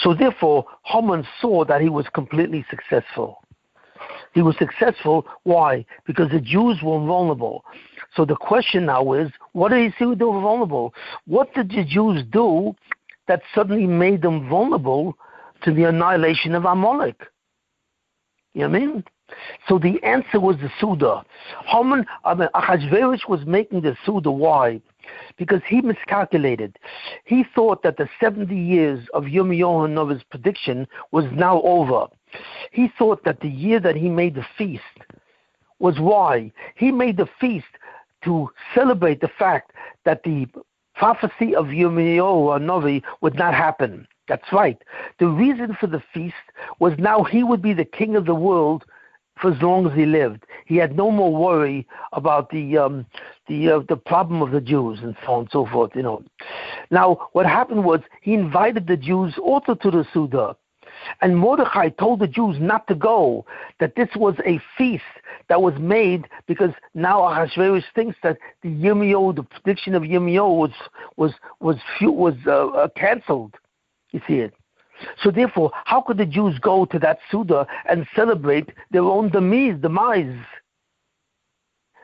So therefore, Haman saw that he was completely successful. He was successful. Why? Because the Jews were vulnerable. So the question now is, what did he see they were vulnerable? What did the Jews do that suddenly made them vulnerable to the annihilation of Amalek? You know what I mean? So the answer was the Suda. Achashverosh was making the Suda. Why? Because he miscalculated. He thought that the 70 years of Yirmiyahu Hanavi's prediction was now over. He thought that the year that he made the feast was why? He made the feast to celebrate the fact that the prophecy of Yirmiyahu Hanavi would not happen. That's right. The reason for the feast was now he would be the king of the world for as long as he lived. He had no more worry about the problem of the Jews and so on and so forth. You know. Now, what happened was he invited the Jews also to the Suda. And Mordechai told the Jews not to go, that this was a feast that was made because now Ahasuerus thinks that the prediction of Yirmiyahu was canceled. You see it. So therefore, how could the Jews go to that Suda and celebrate their own demise?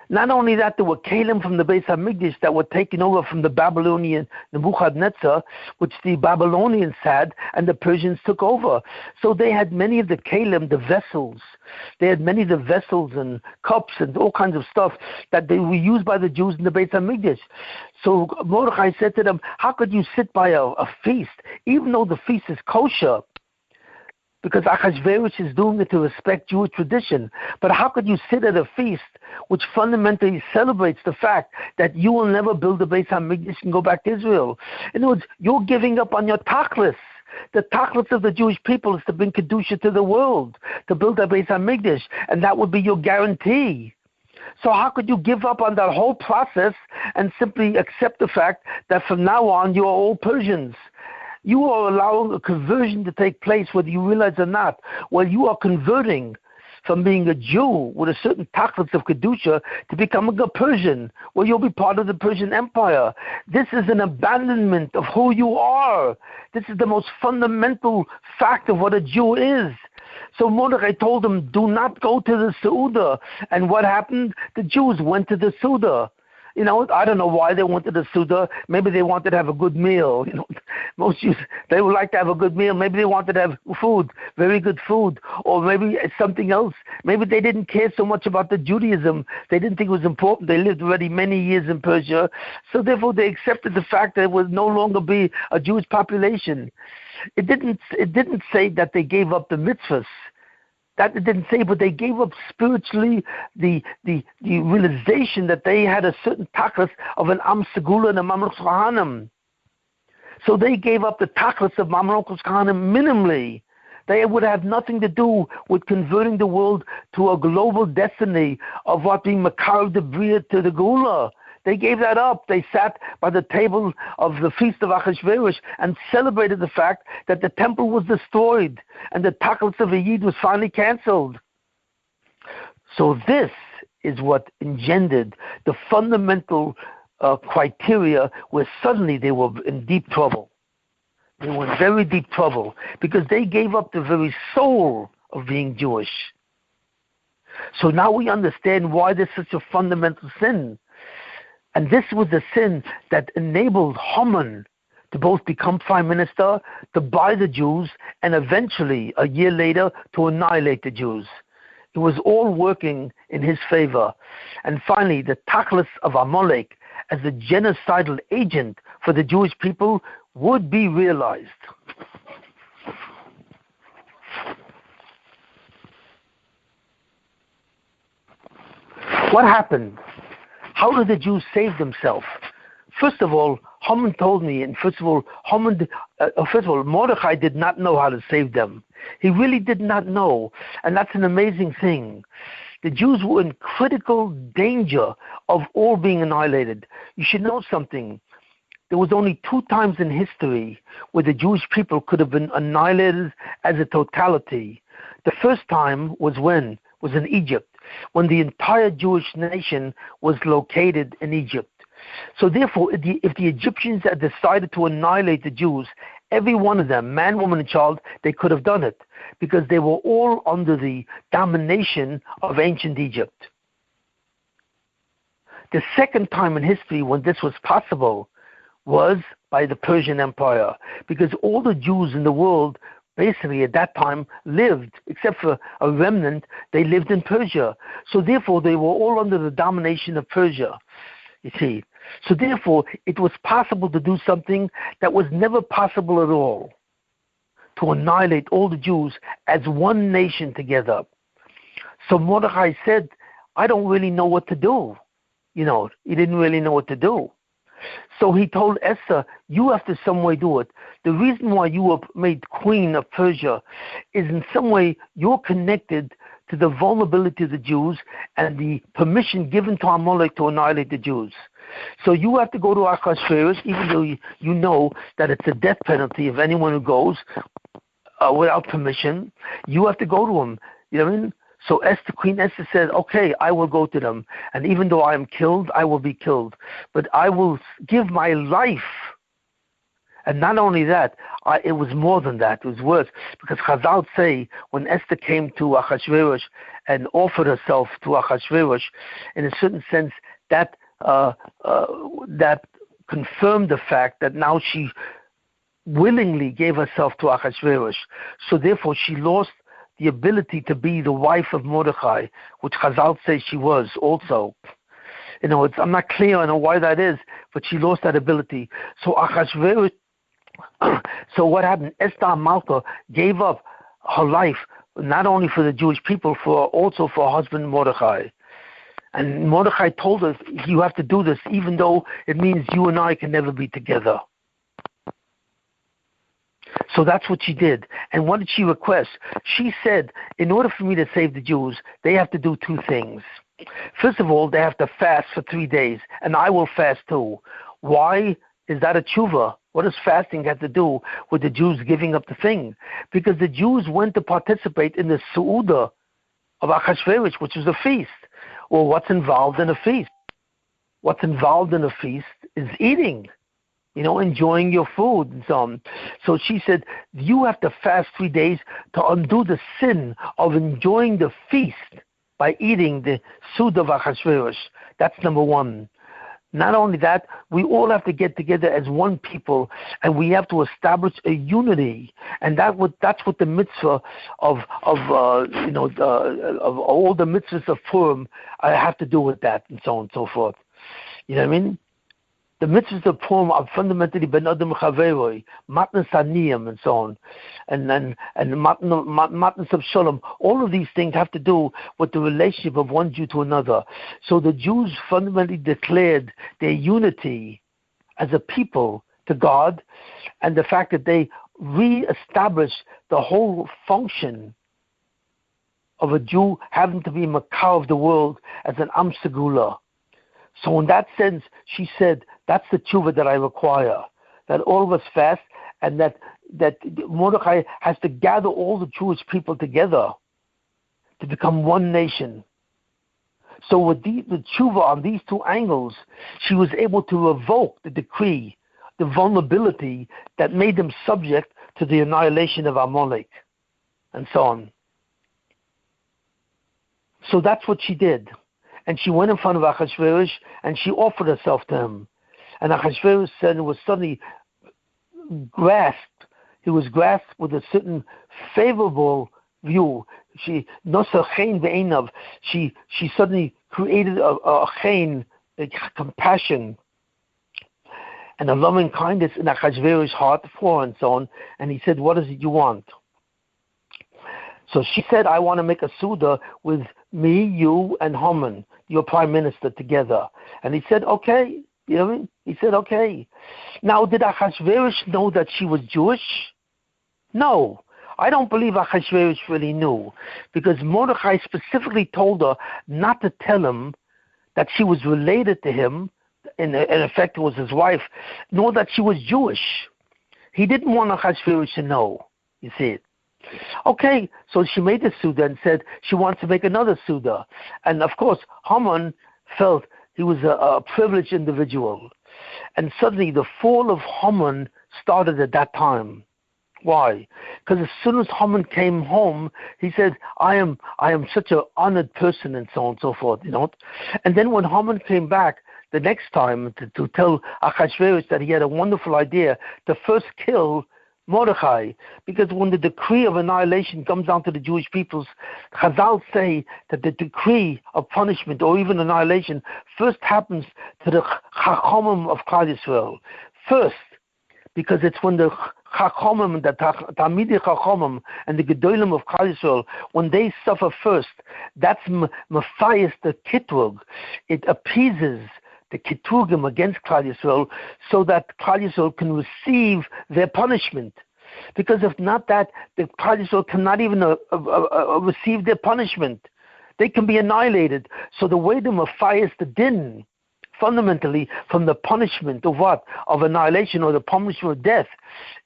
Not only that, there were Kalim from the Beis HaMikdash that were taken over from the Babylonian Nebuchadnezzar, which the Babylonians had, and the Persians took over. So they had many of the Kalim, the vessels. They had many of the vessels and cups and all kinds of stuff that they were used by the Jews in the Beis HaMikdash. So Mordechai said to them, how could you sit by a feast, even though the feast is kosher? Because Achashverosh is doing it to respect Jewish tradition. But how could you sit at a feast which fundamentally celebrates the fact that you will never build the Beis HaMikdash and go back to Israel? In other words, you're giving up on your tachlis. The tachlis of the Jewish people is to bring Kedusha to the world, to build the Beis HaMikdash, and that would be your guarantee. So how could you give up on that whole process and simply accept the fact that from now on you are all Persians? You are allowing a conversion to take place whether you realize or not. Well, you are converting from being a Jew with a certain tachlis of Kedusha to becoming a Persian, where you'll be part of the Persian Empire. This is an abandonment of who you are. This is the most fundamental fact of what a Jew is. So Mordechai told them, do not go to the Seudah. And what happened? The Jews went to the Seudah. I don't know why they wanted the Seudah. Maybe they wanted to have a good meal. Most Jews, they would like to have a good meal. Maybe they wanted to have food, very good food, or maybe something else. Maybe they didn't care so much about the Judaism. They didn't think it was important. They lived already many years in Persia, so therefore they accepted the fact that it would no longer be a Jewish population. It didn't say that they gave up the mitzvahs. That it didn't say, but they gave up spiritually the realization that they had a certain tachlis of an Am Segula and a Mamluk Kohanim. So they gave up the tachlis of Mamluk Kohanim minimally. They would have nothing to do with converting the world to a global destiny of what being Makar de Bria to the Geula. They gave that up. They sat by the table of the feast of Achashverosh and celebrated the fact that the temple was destroyed and the tachlis of a Yid was finally canceled. So this is what engendered the fundamental criteria where suddenly they were in deep trouble. They were in very deep trouble because they gave up the very soul of being Jewish. So now we understand why there's such a fundamental sin. And this was the sin that enabled Haman to both become prime minister, to buy the Jews, and eventually, a year later, to annihilate the Jews. It was all working in his favor. And finally, the tachlis of Amalek as a genocidal agent for the Jewish people would be realized. What happened? How did the Jews save themselves? First of all, Haman told me, and first of all, Mordechai did not know how to save them. He really did not know, and that's an amazing thing. The Jews were in critical danger of all being annihilated. You should know something. There was only 2 times in history where the Jewish people could have been annihilated as a totality. The first time was in Egypt, when the entire Jewish nation was located in Egypt. So therefore, if the Egyptians had decided to annihilate the Jews, every one of them, man, woman, and child, they could have done it, because they were all under the domination of ancient Egypt. The second time in history when this was possible was by the Persian Empire, because all the Jews in the world basically at that time lived, except for a remnant, they lived in Persia. So therefore they were all under the domination of Persia, you see. So therefore it was possible to do something that was never possible at all, to annihilate all the Jews as one nation together. So Mordechai said, I don't really know what to do. He didn't really know what to do. So he told Esther, you have to some way do it. The reason why you were made queen of Persia is in some way you're connected to the vulnerability of the Jews and the permission given to Amalek to annihilate the Jews. So you have to go to Achashverosh, even though you know that it's a death penalty of anyone who goes without permission. You have to go to him. You know what I mean? So Queen Esther said, okay, I will go to them. And even though I am killed, I will be killed. But I will give my life. And not only that, it was more than that. It was worse. Because Chazal say, when Esther came to Achashverosh and offered herself to Achashverosh, in a certain sense, that confirmed the fact that now she willingly gave herself to Achashverosh. So therefore she lost the ability to be the wife of Mordechai, which Chazal says she was also. I'm not clear on why that is, but she lost that ability. So Achashverosh, so what happened? Esther Malka gave up her life, not only for the Jewish people, also for her husband Mordechai. And Mordechai told us, you have to do this, even though it means you and I can never be together. So that's what she did. And what did she request? She said, in order for me to save the Jews, they have to do 2 things. First of all, they have to fast for 3 days, and I will fast too. Why is that a tshuva? What does fasting have to do with the Jews giving up the thing? Because the Jews went to participate in the Seudah of Achashverosh, which is a feast. Well, what's involved in a feast? What's involved in a feast is eating. enjoying your food and so on. So she said, you have to fast 3 days to undo the sin of enjoying the feast by eating the Suda of Achashverosh. That's number one. Not only that, we all have to get together as one people, and we have to establish a unity, and that's what the mitzvah of all the mitzvahs of Purim have to do with that, and so on and so forth. You know what I mean? The mitzvahs of Purim are fundamentally ben adam chaveroi, matnas haniyim, and so on, and matnas of shalom. All of these things have to do with the relationship of one Jew to another. So the Jews fundamentally declared their unity as a people to God, and the fact that they re-established the whole function of a Jew having to be Makar of the world as an Am Segula. So in that sense, she said, that's the tshuva that I require, that all of us fast, and that Mordechai has to gather all the Jewish people together to become one nation. So with the tshuva on these two angles, she was able to revoke the decree, the vulnerability that made them subject to the annihilation of Amalek, and so on. So that's what she did. And she went in front of Achashverosh and she offered herself to him. And Achashverosh said it was suddenly grasped. He was grasped with a certain favorable view. She suddenly created a chen, a compassion, and a loving kindness in Achashverosh's heart for her and so on. And he said, what is it you want? So she said, I want to make a Suda with me, you, and Haman, your prime minister, together. And he said, okay. You know what I mean? He said, okay. Now, did Achashverosh know that she was Jewish? No. I don't believe Achashverosh really knew, because Mordechai specifically told her not to tell him that she was related to him, in effect was his wife, nor that she was Jewish. He didn't want Achashverosh to know, you see it. Okay, so she made the Suda and said she wants to make another Suda. And of course, Haman felt he was a privileged individual. And suddenly the fall of Haman started at that time. Why? Because as soon as Haman came home, he said, I am such an honored person, and so on and so forth, And then when Haman came back the next time to tell Achashverosh that he had a wonderful idea to first kill Mordechai, because when the decree of annihilation comes down to the Jewish peoples, Chazal say that the decree of punishment or even annihilation first happens to the Chachamim of Klal Yisrael. First, because it's when the Chachamim, the Talmidei Chachamim and the Gedolim of Klal Yisrael, when they suffer first, that's Matthias the Kitrug. It appeases the Kitrugim against Klal Yisrael, so that Klal Yisrael can receive their punishment. Because if not that, the Klal Yisrael cannot even receive their punishment. They can be annihilated. So the way to Matthias the Din, fundamentally, from the punishment of what? Of annihilation or the punishment of death,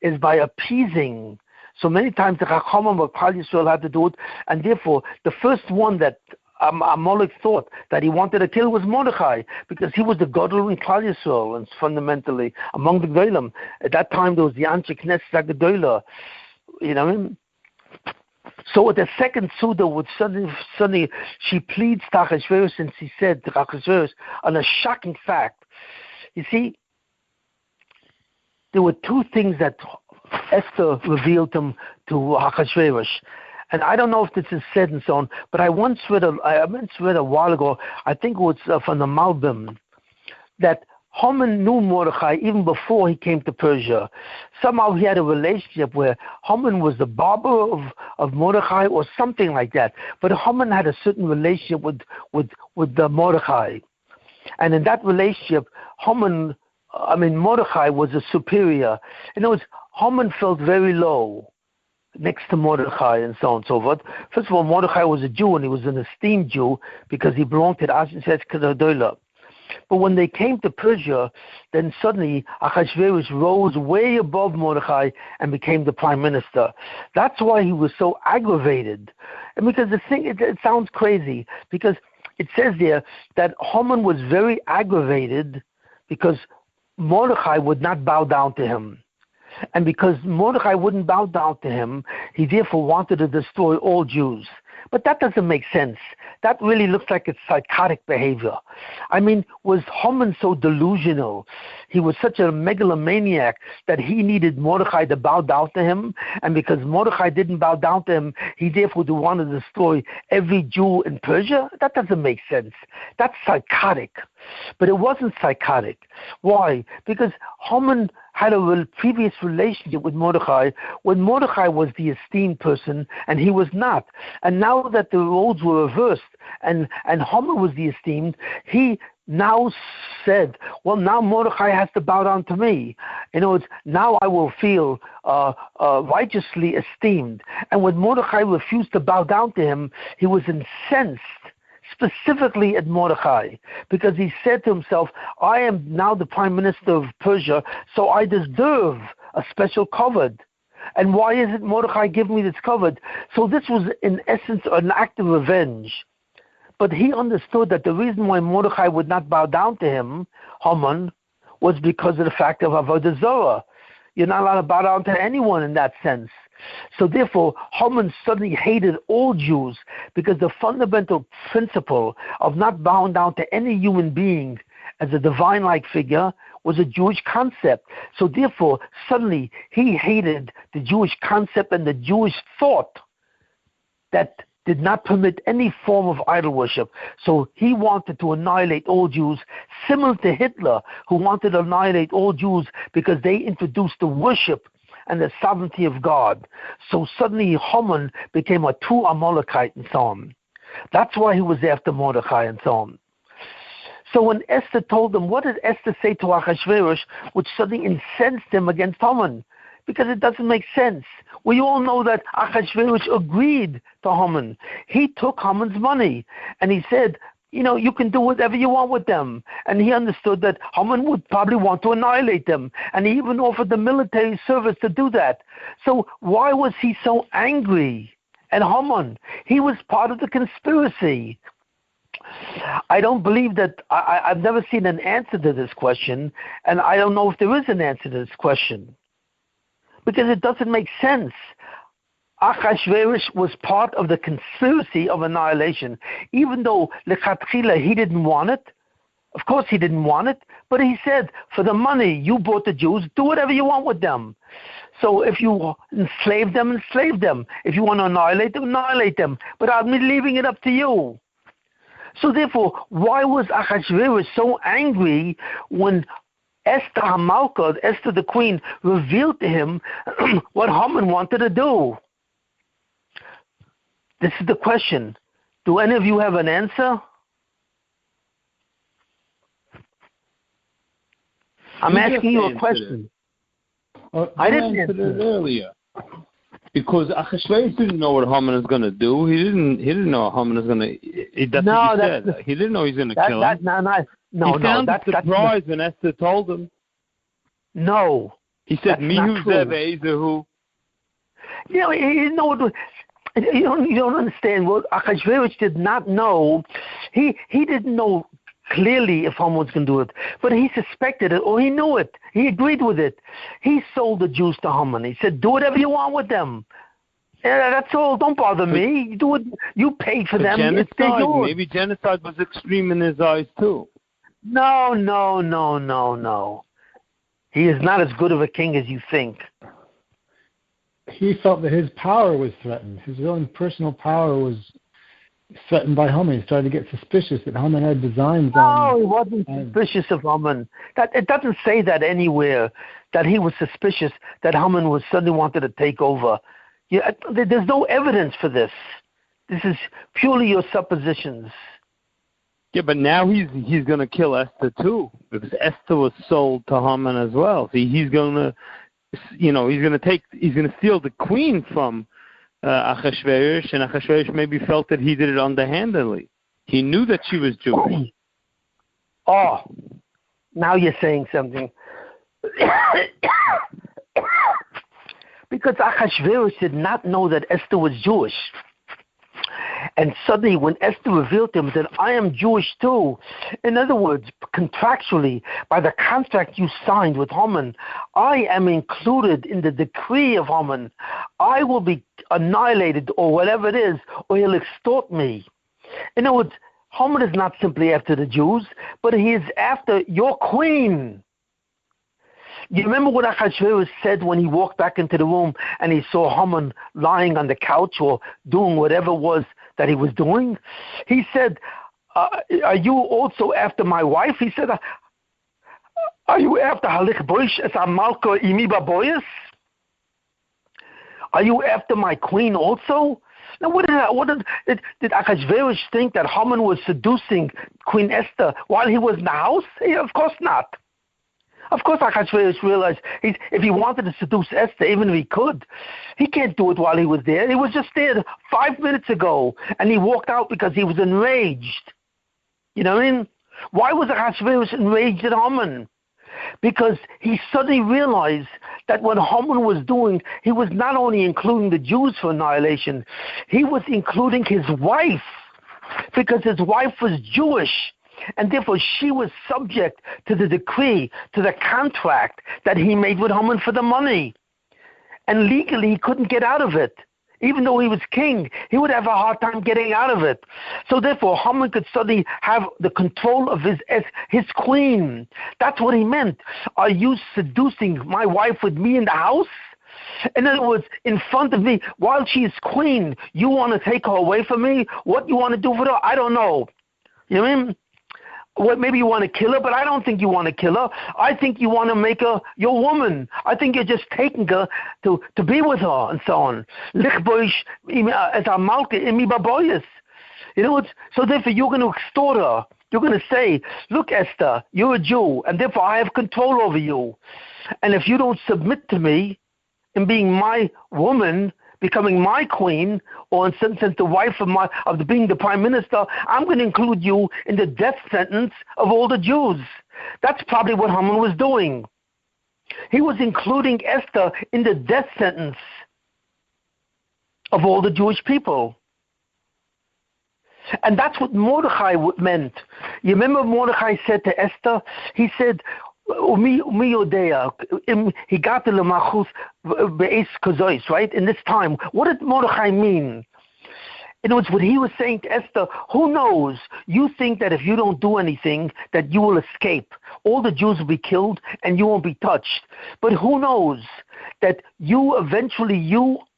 is by appeasing. So many times the Chachamim of Klal Yisrael had to do it, and therefore the first one that Amalek thought that he wanted to kill was Mordechai, because he was the Gadol in Klal Yisrael, and fundamentally among the Gedolim. At that time there was the Anshe Knesset HaGedolah, you know what I mean? So with the second Suda, would suddenly she pleads to Achashverosh, and she said to Achashverosh on a shocking fact. You see, there were two things that Esther revealed to Achashverosh. And I don't know if this is said and so on, but I once read a while ago, I think it was from the Malbim, that Haman knew Mordechai even before he came to Persia. Somehow he had a relationship where Haman was the barber of Mordechai or something like that. But Haman had a certain relationship with Mordechai. And in that relationship, Mordechai was a superior. In other words, Haman felt very low next to Mordechai and so on and so forth. First of all, Mordechai was a Jew, and he was an esteemed Jew because he belonged to the Essence of Purim. But when they came to Persia, then suddenly Achashverosh rose way above Mordechai and became the prime minister. That's why he was so aggravated. And because it sounds crazy, because it says there that Haman was very aggravated because Mordechai would not bow down to him. And because Mordechai wouldn't bow down to him, he therefore wanted to destroy all Jews. But that doesn't make sense. That really looks like it's psychotic behavior. I mean, was Haman so delusional? He was such a megalomaniac that he needed Mordechai to bow down to him, and because Mordechai didn't bow down to him, he therefore wanted to destroy every Jew in Persia? That doesn't make sense. That's psychotic. But it wasn't psychotic. Why? Because Haman had a previous relationship with Mordechai when Mordechai was the esteemed person and he was not. And now that the roles were reversed and Haman was the esteemed, he now said, well, now Mordechai has to bow down to me. In other words, now I will feel righteously esteemed. And when Mordechai refused to bow down to him, he was incensed, specifically at Mordechai, because he said to himself, I am now the prime minister of Persia, so I deserve a special covered. And why isn't Mordechai giving me this covered? So this was, in essence, an act of revenge. But he understood that the reason why Mordechai would not bow down to him, Haman, was because of the fact of Avodah Zarah. You're not allowed to bow down to anyone in that sense. So therefore, Haman suddenly hated all Jews because the fundamental principle of not bowing down to any human being as a divine-like figure was a Jewish concept. So therefore, suddenly he hated the Jewish concept and the Jewish thought that did not permit any form of idol worship. So he wanted to annihilate all Jews, similar to Hitler, who wanted to annihilate all Jews because they introduced the worship and the sovereignty of God. So suddenly Haman became a true Amalekite and so on. That's why he was after Mordechai and so on. So when Esther told him, what did Esther say to Achashverosh, which suddenly incensed him against Haman? Because it doesn't make sense. We all know that Achashverosh agreed to Haman. He took Haman's money and he said, you can do whatever you want with them. And he understood that Haman would probably want to annihilate them. And he even offered the military service to do that. So why was he so angry at Haman? He was part of the conspiracy. I don't believe that, I've never seen an answer to this question, and I don't know if there is an answer to this question. Because it doesn't make sense. Achashverosh was part of the conspiracy of annihilation, even though lechatchila he didn't want it. Of course he didn't want it, but he said, for the money you bought the Jews, do whatever you want with them. So if you enslave them, enslave them. If you want to annihilate them. But I'm leaving it up to you. So therefore, why was Achashverosh so angry when Esther Hamalka, Esther the queen, revealed to him what Haman wanted to do? This is the question. Do any of you have an answer? I'm asking you a question. I didn't answer it earlier. Because Achashverosh didn't know what Haman is going to do. He didn't know Haman is going to. That's what he said. He didn't know he was going to kill him. He sounded surprised when Esther told him. No. He said, "Mihu zevezehu." You don't understand. Well, Achashverosh did not know. He didn't know clearly if Haman was going to do it, but he suspected it or he knew it. He agreed with it. He sold the Jews to Haman. He said, "Do whatever you want with them. That's all. Don't bother me. You do it. You paid for them. Genocide, maybe genocide was extreme in his eyes too." No. He is not as good of a king as you think. He felt that his power was threatened. His own personal power was threatened by Haman. He started to get suspicious that Haman had designs on... No, he wasn't suspicious of Haman. It doesn't say that anywhere, that he was suspicious that Haman was suddenly wanted to take over. There's no evidence for this. This is purely your suppositions. Yeah, but now he's going to kill Esther too, because Esther was sold to Haman as well. See, he's going to steal the queen from Achashverosh, and Achashverosh maybe felt that he did it underhandedly. He knew that she was Jewish. Oh, now you're saying something. Because Achashverosh did not know that Esther was Jewish. And suddenly, when Esther revealed to him that I am Jewish too, in other words, contractually, by the contract you signed with Haman, I am included in the decree of Haman. I will be annihilated, or whatever it is, or he'll extort me. In other words, Haman is not simply after the Jews, but he is after your queen. You remember what Achashverosh said when he walked back into the room and he saw Haman lying on the couch or doing whatever it was that he was doing? He said, are you also after my wife? He said, are you after Halik Boish es Amalka Imi Baboyas? Are you after my queen also? Now, did Achashverosh think that Haman was seducing Queen Esther while he was in the house? Of course not. Of course, Achashverosh realized if he wanted to seduce Esther, even if he could, he can't do it while he was there. He was just there 5 minutes ago, and he walked out because he was enraged. You know what I mean? Why was Achashverosh enraged at Haman? Because he suddenly realized that what Haman was doing, he was not only including the Jews for annihilation, he was including his wife, because his wife was Jewish. And therefore, she was subject to the decree, to the contract that he made with Haman for the money. And legally, he couldn't get out of it. Even though he was king, he would have a hard time getting out of it. So therefore, Haman could suddenly have the control of his queen. That's what he meant. Are you seducing my wife with me in the house? In other words, in front of me, while she is queen, you want to take her away from me? What you want to do for her? I don't know. You know what I mean? Well, maybe you want to kill her, but I don't think you want to kill her. I think you want to make her your woman. I think you're just taking her to be with her and so on. You know, so therefore you're going to extort her. You're going to say, look, Esther, you're a Jew, and therefore I have control over you. And if you don't submit to me in being my woman, becoming my queen, or in some sense the wife of being the prime minister, I'm going to include you in the death sentence of all the Jews. That's probably what Haman was doing. He was including Esther in the death sentence of all the Jewish people. And that's what Mordechai meant. You remember Mordechai said to Esther, he said, he got the lemachus be'es kazois, right? In this time, what did Mordechai mean? In other words, what he was saying to Esther, who knows? You think that if you don't do anything, that you will escape. All the Jews will be killed and you won't be touched. But who knows that you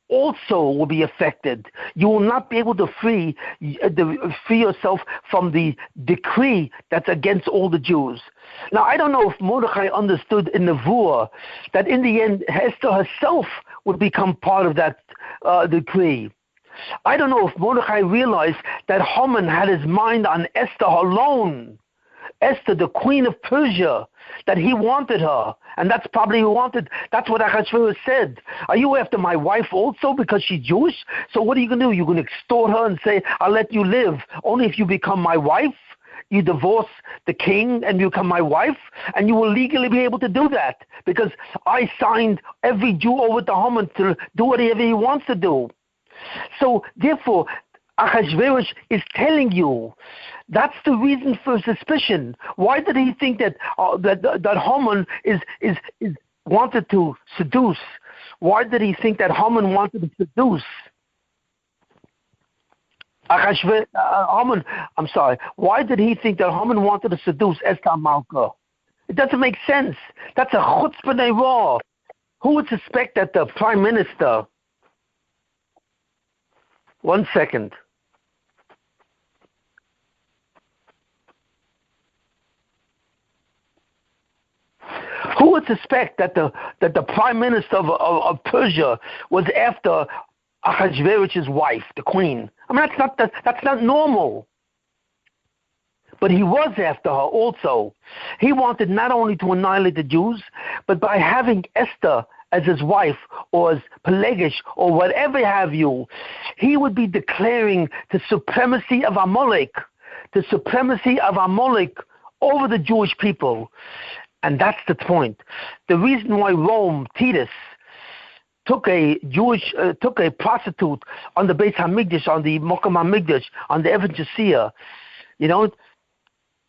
also will be affected. You will not be able to free yourself from the decree that's against all the Jews. Now, I don't know if Mordechai understood in Nevuah that in the end, Esther herself would become part of that decree. I don't know if Mordechai realized that Haman had his mind on Esther alone. Esther, the queen of Persia, that he wanted her. And that's probably that's what Achashverosh said. Are you after my wife also because she's Jewish? So what are you going to do? You're going to extort her and say, I'll let you live only if you become my wife? You divorce the king and you become my wife? And you will legally be able to do that because I signed every Jew over to Haman to do whatever he wants to do. So therefore, Achashverosh is telling you that's the reason for suspicion. Why did he think that Haman is wanted to seduce? Why did he think that Haman wanted to seduce? Why did he think that Haman wanted to seduce Esther Malka? It doesn't make sense. That's a chutzpah ne'rah. Who would suspect that the prime minister? 1 second. Who would suspect that the prime minister of Persia was after Achashverosh's wife, the queen? I mean, that's not normal. But he was after her also. He wanted not only to annihilate the Jews, but by having Esther as his wife, or as Pelegish, or whatever have you, he would be declaring the supremacy of Amalek, over the Jewish people. And that's the point. The reason why Rome, Titus, took a prostitute on the Beis Hamikdash, on the Mokum Hamikdash, on the Evan Jasiah,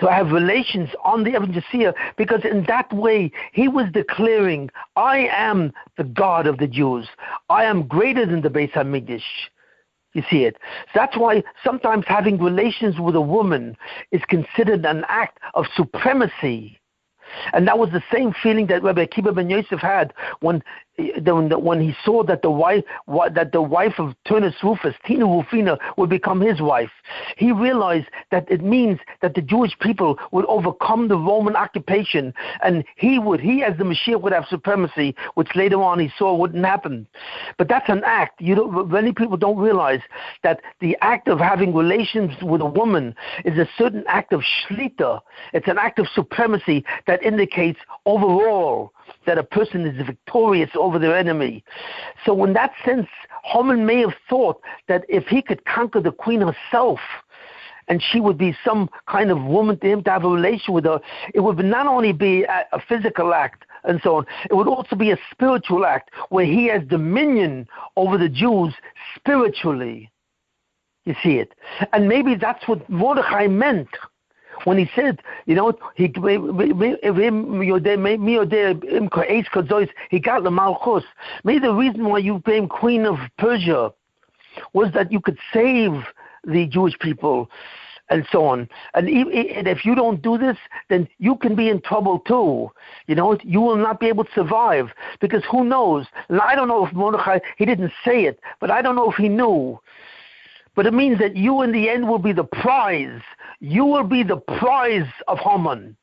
to have relations on the Evan Jasiah, because in that way he was declaring, I am the God of the Jews. I am greater than the Beis Hamikdash. You see it. So that's why sometimes having relations with a woman is considered an act of supremacy. And that was the same feeling that Rabbi Akiva ben Yosef had when he saw that the wife of Turnus Rufus, Tina Rufina, would become his wife. He realized that it means that the Jewish people would overcome the Roman occupation, and he as the Mashiach would have supremacy, which later on he saw wouldn't happen. But that's an act. Many people don't realize that the act of having relations with a woman is a certain act of shlita. It's an act of supremacy that indicates overall that a person is victorious over their enemy. So in that sense, Haman may have thought that if he could conquer the queen herself, and she would be some kind of woman to him to have a relation with her, it would not only be a physical act and so on, it would also be a spiritual act where he has dominion over the Jews spiritually. You see it. And maybe that's what Mordechai meant when he said, he got the Malchus. Maybe the reason why you became queen of Persia was that you could save the Jewish people and so on. And if you don't do this, then you can be in trouble too. You will not be able to survive, because who knows? And I don't know if Mordechai, he didn't say it, but I don't know if he knew. But it means that you in the end will be the prize. You will be the prize of Haman.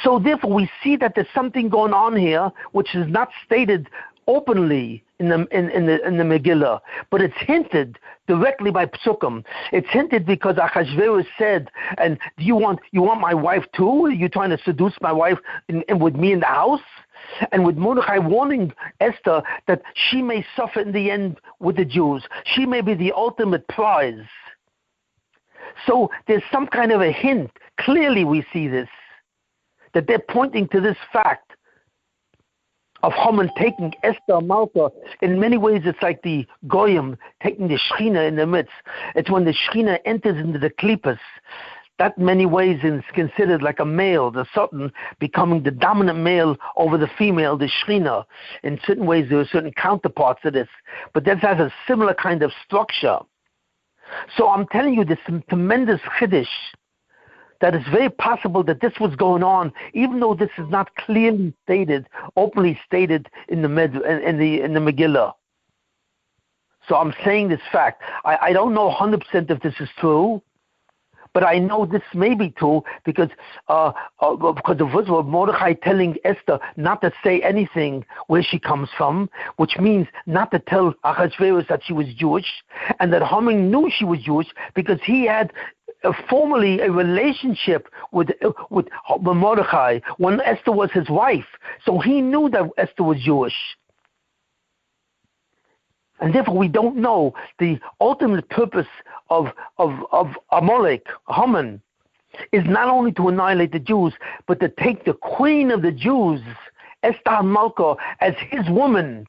So therefore we see that there's something going on here which is not stated openly in the Megillah, but it's hinted directly by Psukim. It's hinted because Achashverosh said, and do you want my wife too? Are you trying to seduce my wife with me in the house? And with Mordechai warning Esther that she may suffer in the end with the Jews. She may be the ultimate prize. So there's some kind of a hint. Clearly we see this, that they're pointing to this fact of Haman taking Esther Malka. In many ways it's like the Goyim taking the Shechina in the midst. It's when the Shechina enters into the Klippas. That in many ways is considered like a male, the Sultan becoming the dominant male over the female, the Shechina. In certain ways there are certain counterparts to this, but this has a similar kind of structure. So I'm telling you, this tremendous chiddush, that it's very possible that this was going on, even though this is not clearly stated, openly stated in the Megillah. So I'm saying this fact. I don't know 100% if this is true, but I know this may be true because of Mordechai telling Esther not to say anything where she comes from, which means not to tell Achashverosh that she was Jewish, and that Haman knew she was Jewish because he had formerly a relationship with Mordechai when Esther was his wife. So he knew that Esther was Jewish. And therefore we don't know the ultimate purpose of Amalek, Haman, is not only to annihilate the Jews, but to take the queen of the Jews, Esther Malka, as his woman,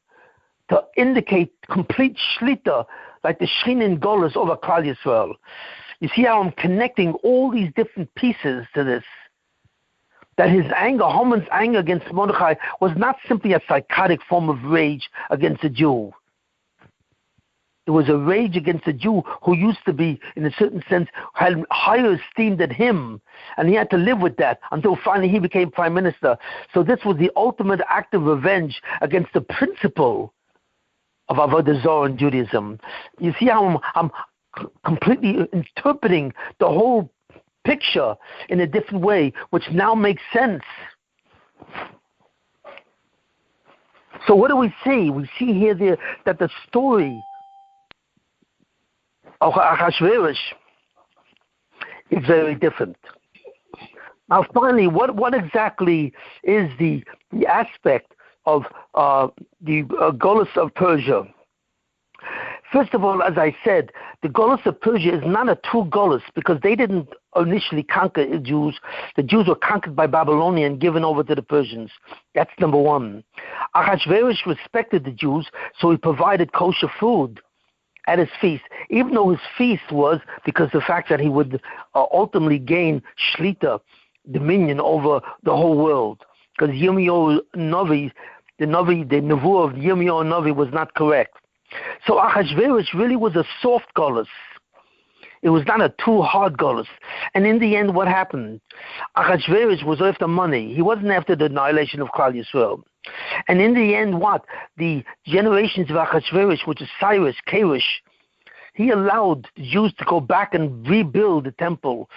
to indicate complete shlita, like the Shin in Golus over Klal Yisrael. You see how I'm connecting all these different pieces to this? That his anger, Haman's anger against Mordechai, was not simply a psychotic form of rage against a Jew. It was a rage against a Jew who used to be, in a certain sense, had higher esteem than him. And he had to live with that until finally he became prime minister. So this was the ultimate act of revenge against the principle of Avodah Zarah in Judaism. You see how I'm completely interpreting the whole picture in a different way, which now makes sense. So what do we see? We see here that the story of Achashverosh is very different. Now, finally, what exactly is the aspect of the Golus of Persia? First of all, as I said, the Golus of Persia is not a true Golus because they didn't initially conquer Jews. The Jews were conquered by Babylonia and given over to the Persians. That's number one. Ahasuerus respected the Jews, so he provided kosher food at his feast, even though his feast was because the fact that he would ultimately gain shlita, dominion over the whole world. Because Yirmiyahu Navi, the nevuah of Yirmiyahu Navi was not correct. So Ahasuerus really was a soft golus. It was not a too hard golus. And in the end, what happened? Ahasuerus was after money. He wasn't after the annihilation of Klal Yisrael. And in the end, what? The generations of Ahasuerus, which is Cyrus, Karish, he allowed the Jews to go back and rebuild the temple.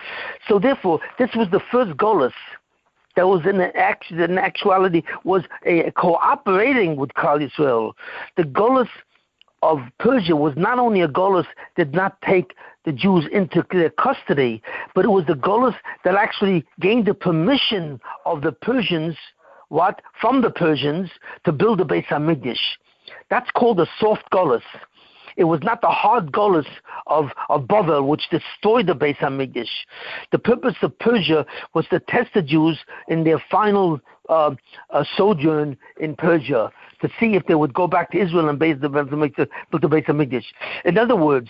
So therefore, this was the first golus that was in actuality was a cooperating with Klal Yisrael. The golus of Persia was not only a golus that did not take the Jews into their custody, but it was the golus that actually gained the permission of the Persians, from the Persians, to build the Beis HaMikdash. That's called a soft golus. It was not the hard golus of Bavel, which destroyed the Beis HaMikdash. The purpose of Persia was to test the Jews in their final sojourn in Persia, to see if they would go back to Israel and build the Beis HaMikdash. In other words,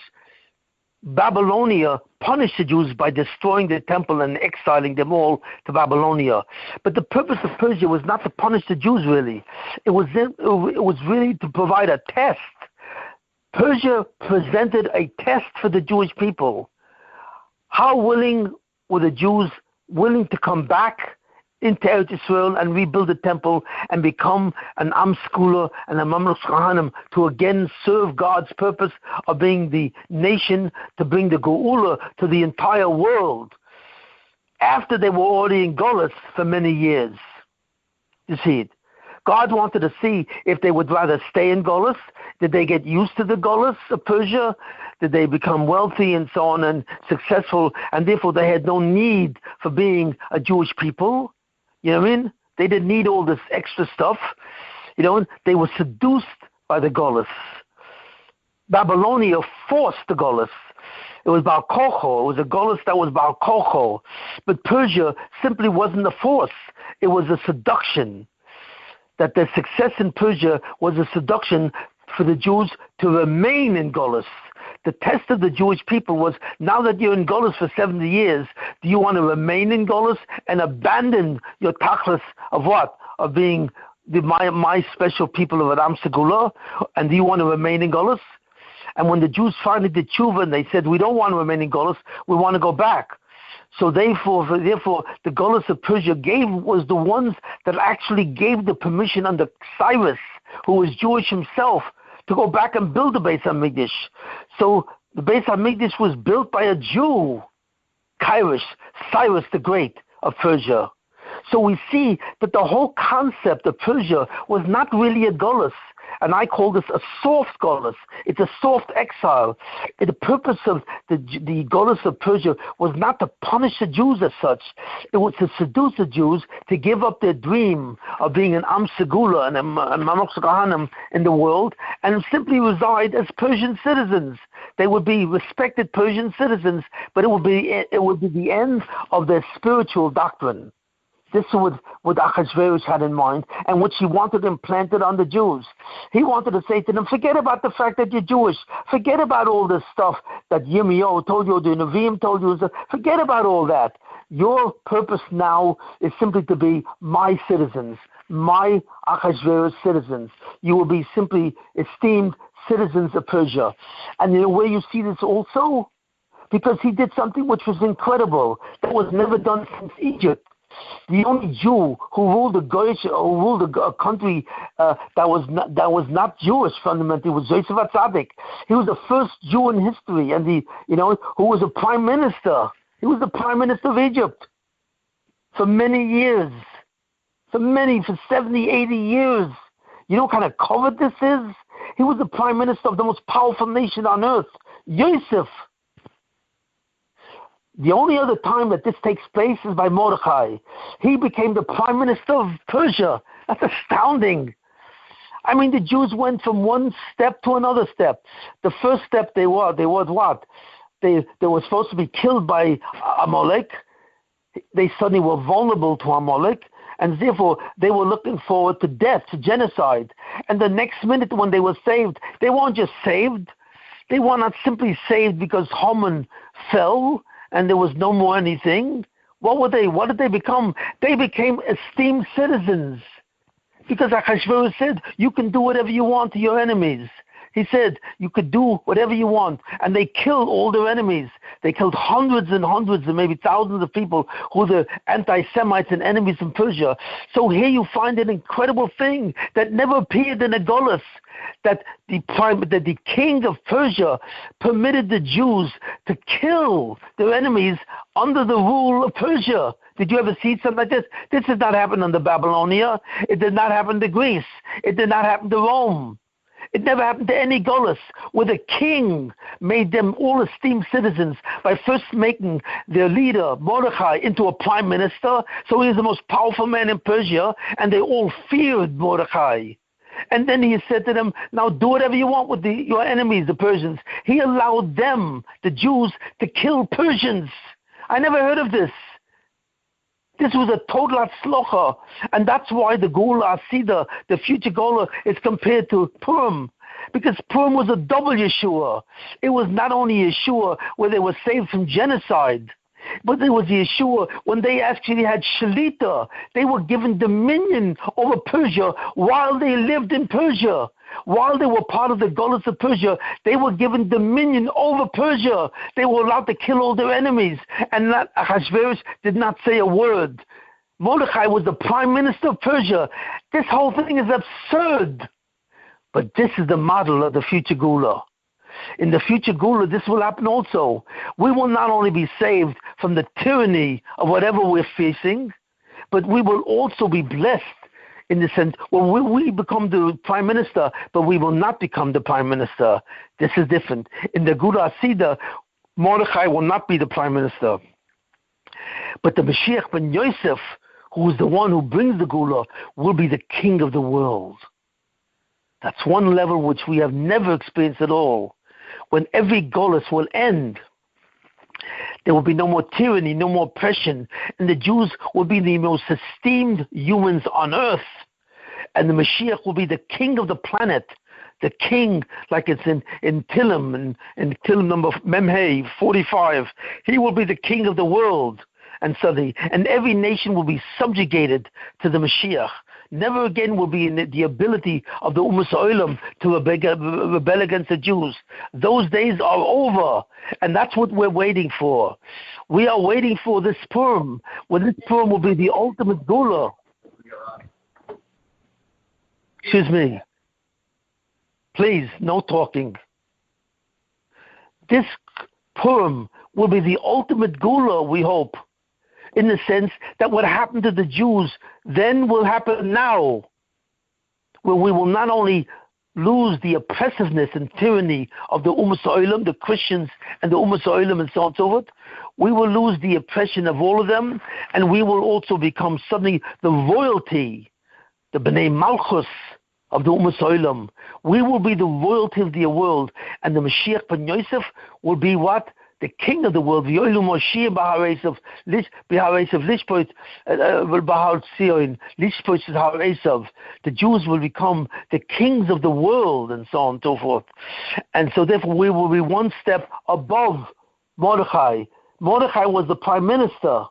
Babylonia punished the Jews by destroying the temple and exiling them all to Babylonia. But the purpose of Persia was not to punish the Jews, really. It was really to provide a test. Persia presented a test for the Jewish people. How willing were the Jews willing to come back into Eretz Yisrael and rebuild the temple and become an Am Skula and a Mamluk Kohanim to again serve God's purpose of being the nation to bring the Geula to the entire world after they were already in Golus for many years? You see it. God wanted to see if they would rather stay in Golus. Did they get used to the Golus of Persia? Did they become wealthy and so on and successful, and therefore they had no need for being a Jewish people? You know what I mean? They didn't need all this extra stuff. You know, they were seduced by the Golus. Babylonia forced the Golus. It was Bar Kocho. It was a Golus that was Bar Kocho. But Persia simply wasn't a force. It was a seduction. That the success in Persia was a seduction for the Jews to remain in Golus. The test of the Jewish people was, now that you're in Golus for 70 years, do you want to remain in Golus and abandon your tachlis of what? Of being my special people of Adam Segula? And do you want to remain in Golus? And when the Jews finally did tshuva and they said, we don't want to remain in Golus, we want to go back. So therefore, the Golus of Persia was the ones that actually gave the permission under Cyrus, who was Jewish himself, to go back and build the Beis HaMikdash. So the Beis HaMikdash was built by a Jew, Cyrus the Great of Persia. So we see that the whole concept of Persia was not really a Golus. And I call this a soft Golus. It's a soft exile. The purpose of the Golus of Persia was not to punish the Jews as such. It was to seduce the Jews to give up their dream of being an Am Segula and a Mamluk Kohanim in the world and simply reside as Persian citizens. They would be respected Persian citizens, but it would be the end of their spiritual doctrine. This is what Ahasuerus had in mind, and which he wanted implanted on the Jews. He wanted to say to them, forget about the fact that you're Jewish. Forget about all this stuff that Yirmiyahu told you, the Nevi'im told you. Forget about all that. Your purpose now is simply to be my citizens, my Ahasuerus citizens. You will be simply esteemed citizens of Persia. And in a way you see this also, because he did something which was incredible, that was never done since Egypt. The only Jew who ruled a country that was not Jewish fundamentally was Yosef HaTzadik. He was the first Jew in history, and who was a prime minister. He was the prime minister of Egypt for many years, for 70, 80 years. You know what kind of covet this is? He was the prime minister of the most powerful nation on earth, Yosef. The only other time that this takes place is by Mordechai. He became the prime minister of Persia. That's astounding. I mean, the Jews went from one step to another step. The first step they were what? they were supposed to be killed by Amalek, they suddenly were vulnerable to Amalek, and therefore they were looking forward to death, to genocide. And the next minute when they were saved, they weren't just saved. They were not simply saved because Haman fell and there was no more anything. What were they? What did they become? They became esteemed citizens. Because Achashverosh said, you can do whatever you want to your enemies. He said, you could do whatever you want. And they killed all their enemies. They killed hundreds and hundreds and maybe thousands of people who were the anti-Semites and enemies in Persia. So here you find an incredible thing that never appeared in the Golas, that the king of Persia permitted the Jews to kill their enemies under the rule of Persia. Did you ever see something like this? This did not happen under Babylonia. It did not happen to Greece. It did not happen to Rome. It never happened to any Golas, where the king made them all esteemed citizens by first making their leader, Mordechai, into a prime minister. So he was the most powerful man in Persia, and they all feared Mordechai. And then he said to them, now do whatever you want with your enemies, the Persians. He allowed them, the Jews, to kill Persians. I never heard of this. This was a total atzlocha, and that's why the Gula Asida, the future Gula, is compared to Purim, because Purim was a double Yeshua. It was not only Yeshua where they were saved from genocide, but it was Yeshua when they actually had Shalita. They were given dominion over Persia while they lived in Persia. While they were part of the Golas of Persia, they were given dominion over Persia. They were allowed to kill all their enemies. And Ahasuerus did not say a word. Mordechai was the prime minister of Persia. This whole thing is absurd. But this is the model of the future Gula. In the future Gula, this will happen also. We will not only be saved from the tyranny of whatever we're facing, but we will also be blessed in the sense, well, we become the prime minister, but we will not become the prime minister. This is different. In the Gula Asida, Mordechai will not be the prime minister. But the Mashiach ben Yosef, who is the one who brings the Gula, will be the king of the world. That's one level which we have never experienced at all. When every Golas will end, there will be no more tyranny, no more oppression, and the Jews will be the most esteemed humans on earth. And the Mashiach will be the king of the planet, the king, like it's in Tillim, in Tillim number Memhei 45. He will be the king of the world, and every nation will be subjugated to the Mashiach. Never again will be in the ability of the Umas Olam to rebel against the Jews. Those days are over, and that's what we're waiting for. We are waiting for this Purim, when this Purim will be the ultimate Gula. Excuse me. Please, no talking. This Purim will be the ultimate Gula, we hope, in the sense that what happened to the Jews then will happen now, where we will not only lose the oppressiveness and tyranny of the Umas Olam, the Christians and the Umas Olam and so on and so forth, we will lose the oppression of all of them, and we will also become suddenly the royalty, the B'nai Malchus of the Umas Olam. We will be the royalty of the world, and the Mashiach ben Yosef will be what? The king of the world. The Jews will become the kings of the world, and so on and so forth. And so therefore we will be one step above Mordechai. Mordechai was the prime minister,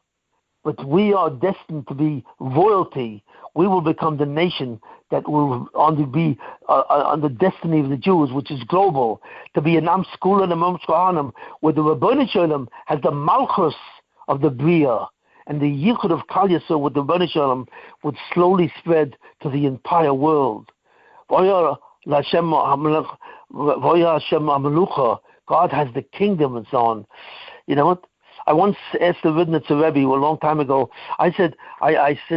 but we are destined to be royalty. We will become the nation that will be on the destiny of the Jews, which is global, to be an Am Skula and a Am Kohanim, where the Rabboni Shalom has the Malchus of the Bria, and the Yichud of Kal Yisrael with the Rabboni Shalom would slowly spread to the entire world. God has the kingdom and so on. You know what? I once asked the Ridnitzer Rebbe a long time ago. I said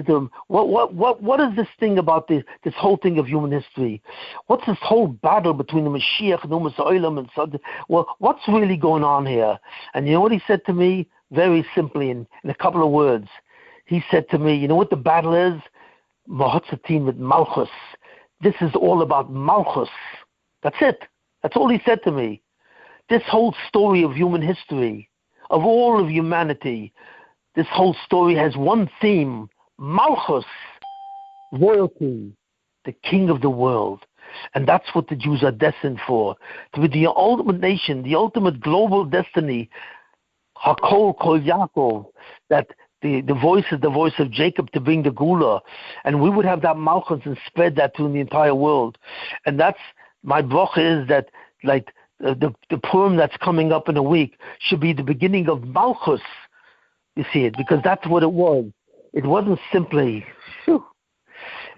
to him, what is this thing about this whole thing of human history? What's this whole battle between the Mashiach and the Umas Olam and so? Well, what's really going on here? And you know what he said to me? Very simply, in a couple of words, he said to me, you know what the battle is? Mahotzatim with Malchus. This is all about Malchus. That's it. That's all he said to me. this whole story of human history, of all of humanity, this whole story has one theme: Malchus, royalty, the king of the world. And that's what the Jews are destined for, to be the ultimate nation, the ultimate global destiny. Hakol Kol Yaakov, that the voice is the voice of Jacob to bring the Gula, and we would have that Malchus and spread that to the entire world. And that's my bracha, is that like the Purim that's coming up in a week should be the beginning of Malchus. You see it, because that's what it was. It wasn't simply.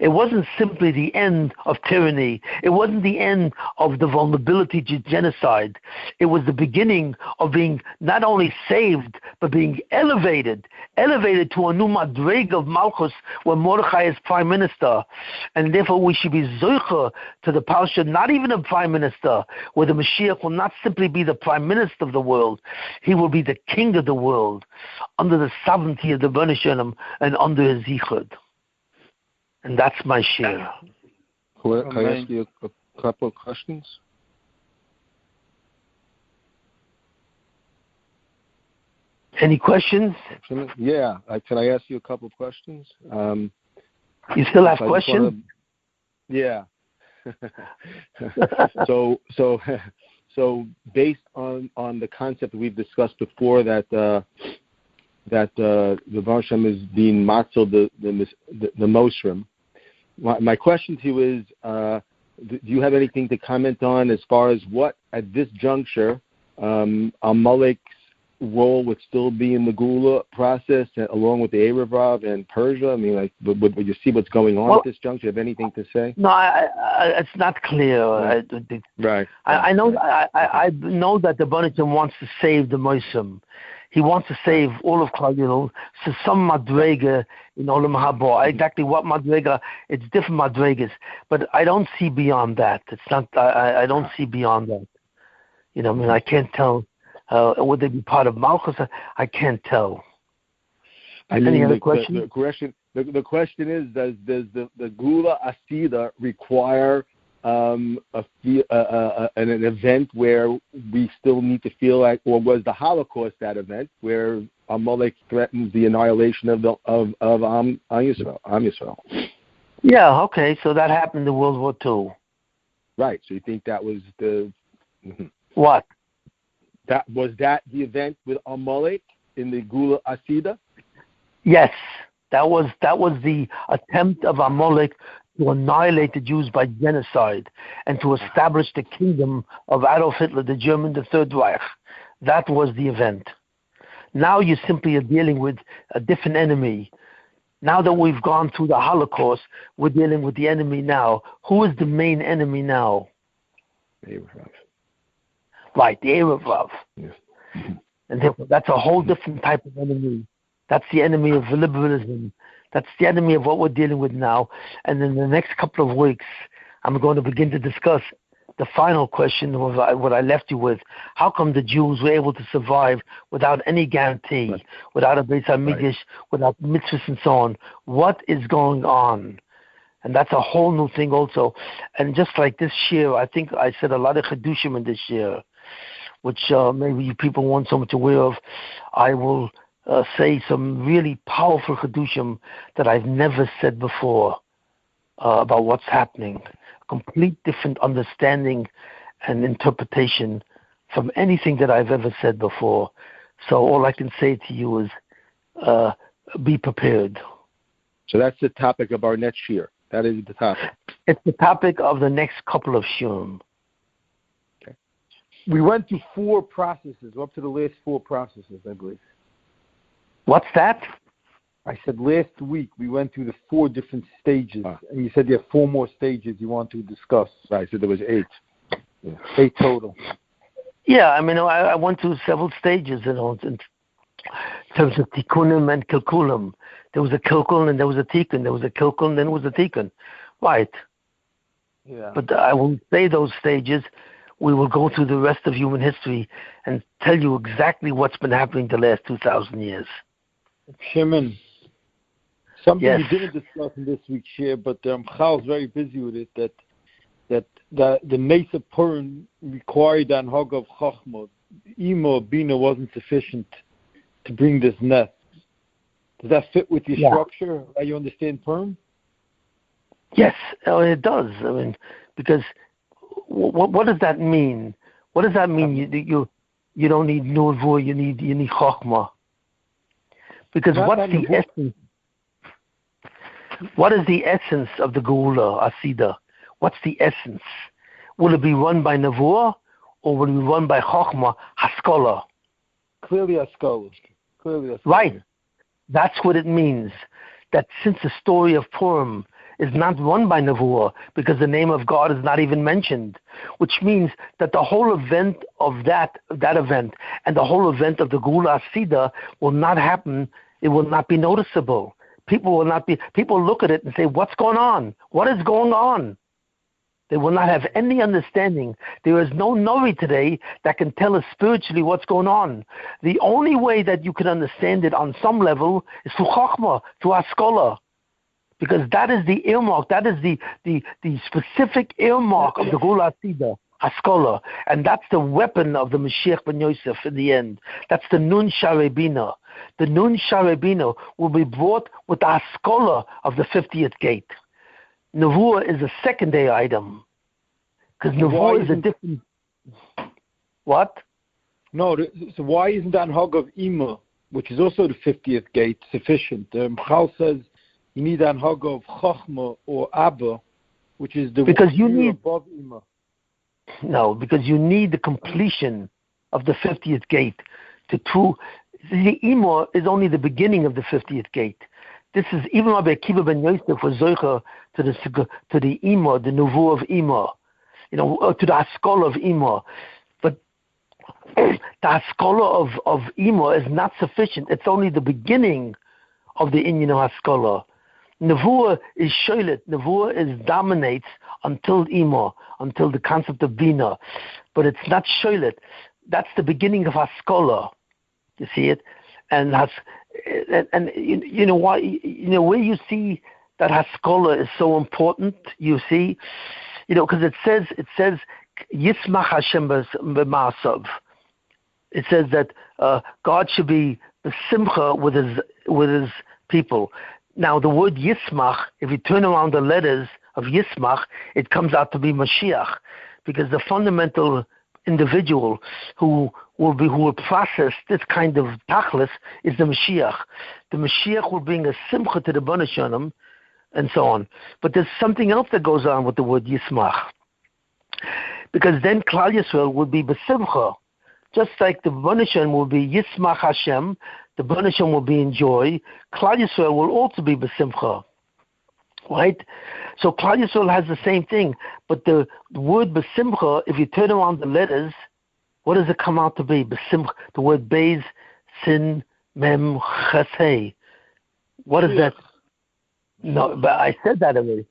It wasn't simply the end of tyranny. It wasn't the end of the vulnerability to genocide. It was the beginning of being not only saved, but being elevated to a new madrega of Malchus, where Mordechai is prime minister. And therefore we should be zoicha to the parsha, not even a prime minister, where the Mashiach will not simply be the prime minister of the world. He will be the king of the world, under the sovereignty of the Bnei Shalom and under his yichud. And that's my share. Can I ask you a couple of questions? Any questions? Yeah. Can I ask you a couple of questions? You still have questions? Yeah. So based on the concept that we've discussed before, that the Baruch Hashem is being matzil the Mosrim. My question to you is, do you have anything to comment on as far as what, at this juncture, Amalek's role would still be in the Gula process, along with the Erev Rav and Persia? I mean, like, would you see what's going on at this juncture? Have anything to say? No, it's not clear. Right. I know that the Bnei Shalom wants to save the Mosrim. He wants to save all of Klal Yisrael. So some madrega in Olam Haba. Exactly what madrega? It's different madregas, but I don't see beyond that. It's not. I don't see beyond that. You know, I mean, I can't tell. Would they be part of Malchus? I can't tell. Any other question? The question is: Does the Gula Asida require an event where we still need to feel like, or was the Holocaust that event where Amalek threatens the annihilation of Am Yisrael? Yeah, okay, so that happened in World War II. Right. So you think that was the what? That was the event with Amalek in the Gula Asida? Yes, that was the attempt of Amalek to annihilate the Jews by genocide and to establish the kingdom of Adolf Hitler, the German, the Third Reich. That was the event. Now you simply are dealing with a different enemy. Now that we've gone through the Holocaust, we're dealing with the enemy now. Who is the main enemy now? Erev Rav. Right, the Erev Rav. Yes. And therefore, that's a whole different type of enemy. That's the enemy of liberalism. That's the enemy of what we're dealing with now. And in the next couple of weeks, I'm going to begin to discuss the final question, what I left you with. How come the Jews were able to survive without any guarantee, without a Beis HaMikdash, without mitzvahs and so on? What is going on? And that's a whole new thing also. And just like this year, I think I said a lot of Chedushim in this year, which maybe you people weren't so much aware of. I will say some really powerful Chedushim that I've never said before about what's happening. A complete different understanding and interpretation from anything that I've ever said before. So all I can say to you is be prepared. So that's the topic of our next year. That is the topic. It's the topic of the next couple of shurim. Okay. We went through 4 processes. We're up to the last 4 processes, I believe. What's that? I said last week we went through the 4 different stages, and you said there are 4 more stages you want to discuss. Right, so there was 8. Yeah. 8 total. Yeah, I mean, I went through several stages, in terms of tikkunim and kilkulim. There was a kilkul and there was a tikkun. There was a kilkul and then there was a tikkun. Right. Yeah. But I won't say those stages. We will go through the rest of human history and tell you exactly what's been happening the last 2,000 years. Shimon, something yes. you didn't discuss in this week's share, but Chal is very busy with it, that that the Mesa Purim required an hog of Chachma. Ima Bina wasn't sufficient to bring this nest. Does that fit with your structure? How you understand Purim? Yes, it does. I mean, because what does that mean? What does that mean? You don't need Nuvu, you need Chachma. Because what's the essence? What is the essence of the Geula Asida? What's the essence? Will it be run by Nevuah or will it be run by Chachma Haskalah? Clearly Haskalah. Right. That's what it means. That since the story of Purim is not run by Nevuah, because the name of God is not even mentioned, which means that the whole event of that event and the whole event of the Geula Asida will not happen. It will not be noticeable. People look at it and say, what's going on? What is going on? They will not have any understanding. There is no Novi today that can tell us spiritually what's going on. The only way that you can understand it on some level is through Chachma, through Haskalah. Because that is the earmark, that is the specific earmark of the Geula Asida, Haskalah. And that's the weapon of the Mashiach ben Yosef in the end. That's the Nun Sharei Bina. The Nun Sharei Bina will be brought with the Haskalah of the 50th gate. Nevuah is a secondary item. Because Nevuah is a different... What? No, so why isn't that hog of Ima, which is also the 50th gate, sufficient? Michal says you need an hog of Chachma or Abba, which is the because you need above Ima. No, because you need the completion of the 50th gate to true. The Ima is only the beginning of the 50th gate. This is even Rabbi Akiva ben Yosef was zocher to the Ima, the Nuvu of Ima, to the Haskalah of Ima. But the Haskalah of Ima is not sufficient. It's only the beginning of the Inyan of Haskalah. Nevuah is shoylet. Nevuah dominates until Ima, until the concept of Bina. But it's not shoylet. That's the beginning of Haskalah. You see it? And you know why? Where you see that Haskalah is so important. You see, because it says Yismach Hashem b'ma'asav. It says that God should be b'simcha with his people. Now the word Yismach, if you turn around the letters of Yismach, it comes out to be Mashiach, because the fundamental individual who will process this kind of tachlis is the Mashiach. The Mashiach will bring a simcha to the Bnei Shalom, and so on. But there's something else that goes on with the word Yismach, because then Klal Yisrael will be besimcha, just like the Bnei Shalom will be Yismach Hashem. The Bnei Shalom will be in joy. Klal Yisrael will also be besimcha. Right? So Klal Yisrael has the same thing, but the word besimcha, if you turn around the letters, what does it come out to be? Besimcha, the word beis, sin, mem, chesed. What is that? No, but I said that already.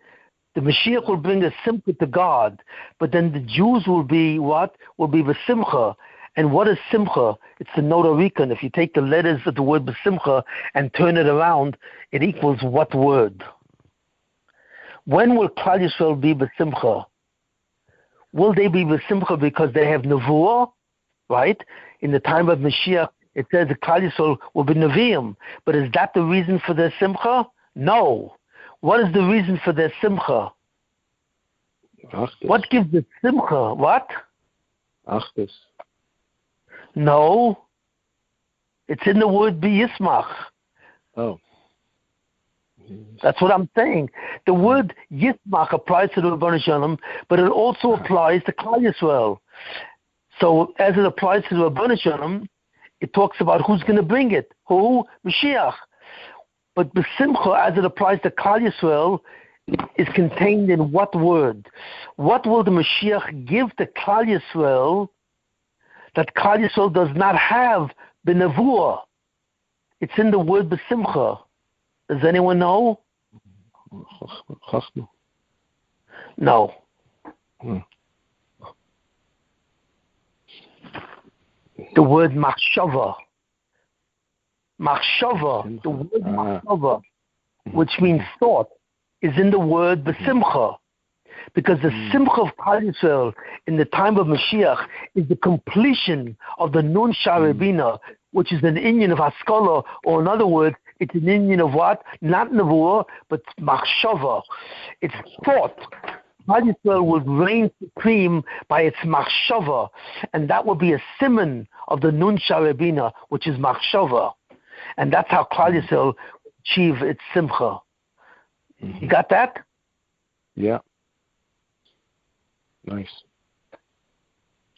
The Mashiach will bring a simcha to God, but then the Jews will be what? Will be besimcha. And what is simcha? It's the notarikon. If you take the letters of the word besimcha and turn it around, it equals what word? When will Klal Yisrael be besimcha? Will they be besimcha because they have nevuah, right? In the time of Mashiach, it says that Klal Yisrael will be neviim. But is that the reason for their simcha? No. What is the reason for their simcha? Achtus. What gives the simcha? What? Achtus. No. It's in the word b'yismach. Oh. That's what I'm saying. The word Yismach applies to the Rebbeinu Shalom, but it also applies to Klal Yisrael. So as it applies to the Rebbeinu Shalom, it talks about who's going to bring it. Who? Mashiach. But B'simcha, as it applies to Klal Yisrael, is contained in what word? What will the Mashiach give to Klal Yisrael that Klal Yisrael does not have b'nevuah? It's in the word B'simcha. Does anyone know? No. The word machshava. Machshava, the word machshava, which means thought, is in the word besimcha. because the Simcha of Klal Yisrael in the time of Mashiach is the completion of the Nun Sharabina, which is an inyan of Haskalah, or in other words, it's an inyan of what? Not Nevuah, but Machshava. It's thought. Klal Yisrael will reign supreme by its Machshava, and that will be a simon of the Nun Sharabina, which is Machshava. And that's how Klal Yisrael achieve its Simcha. You got that? Yeah. Nice.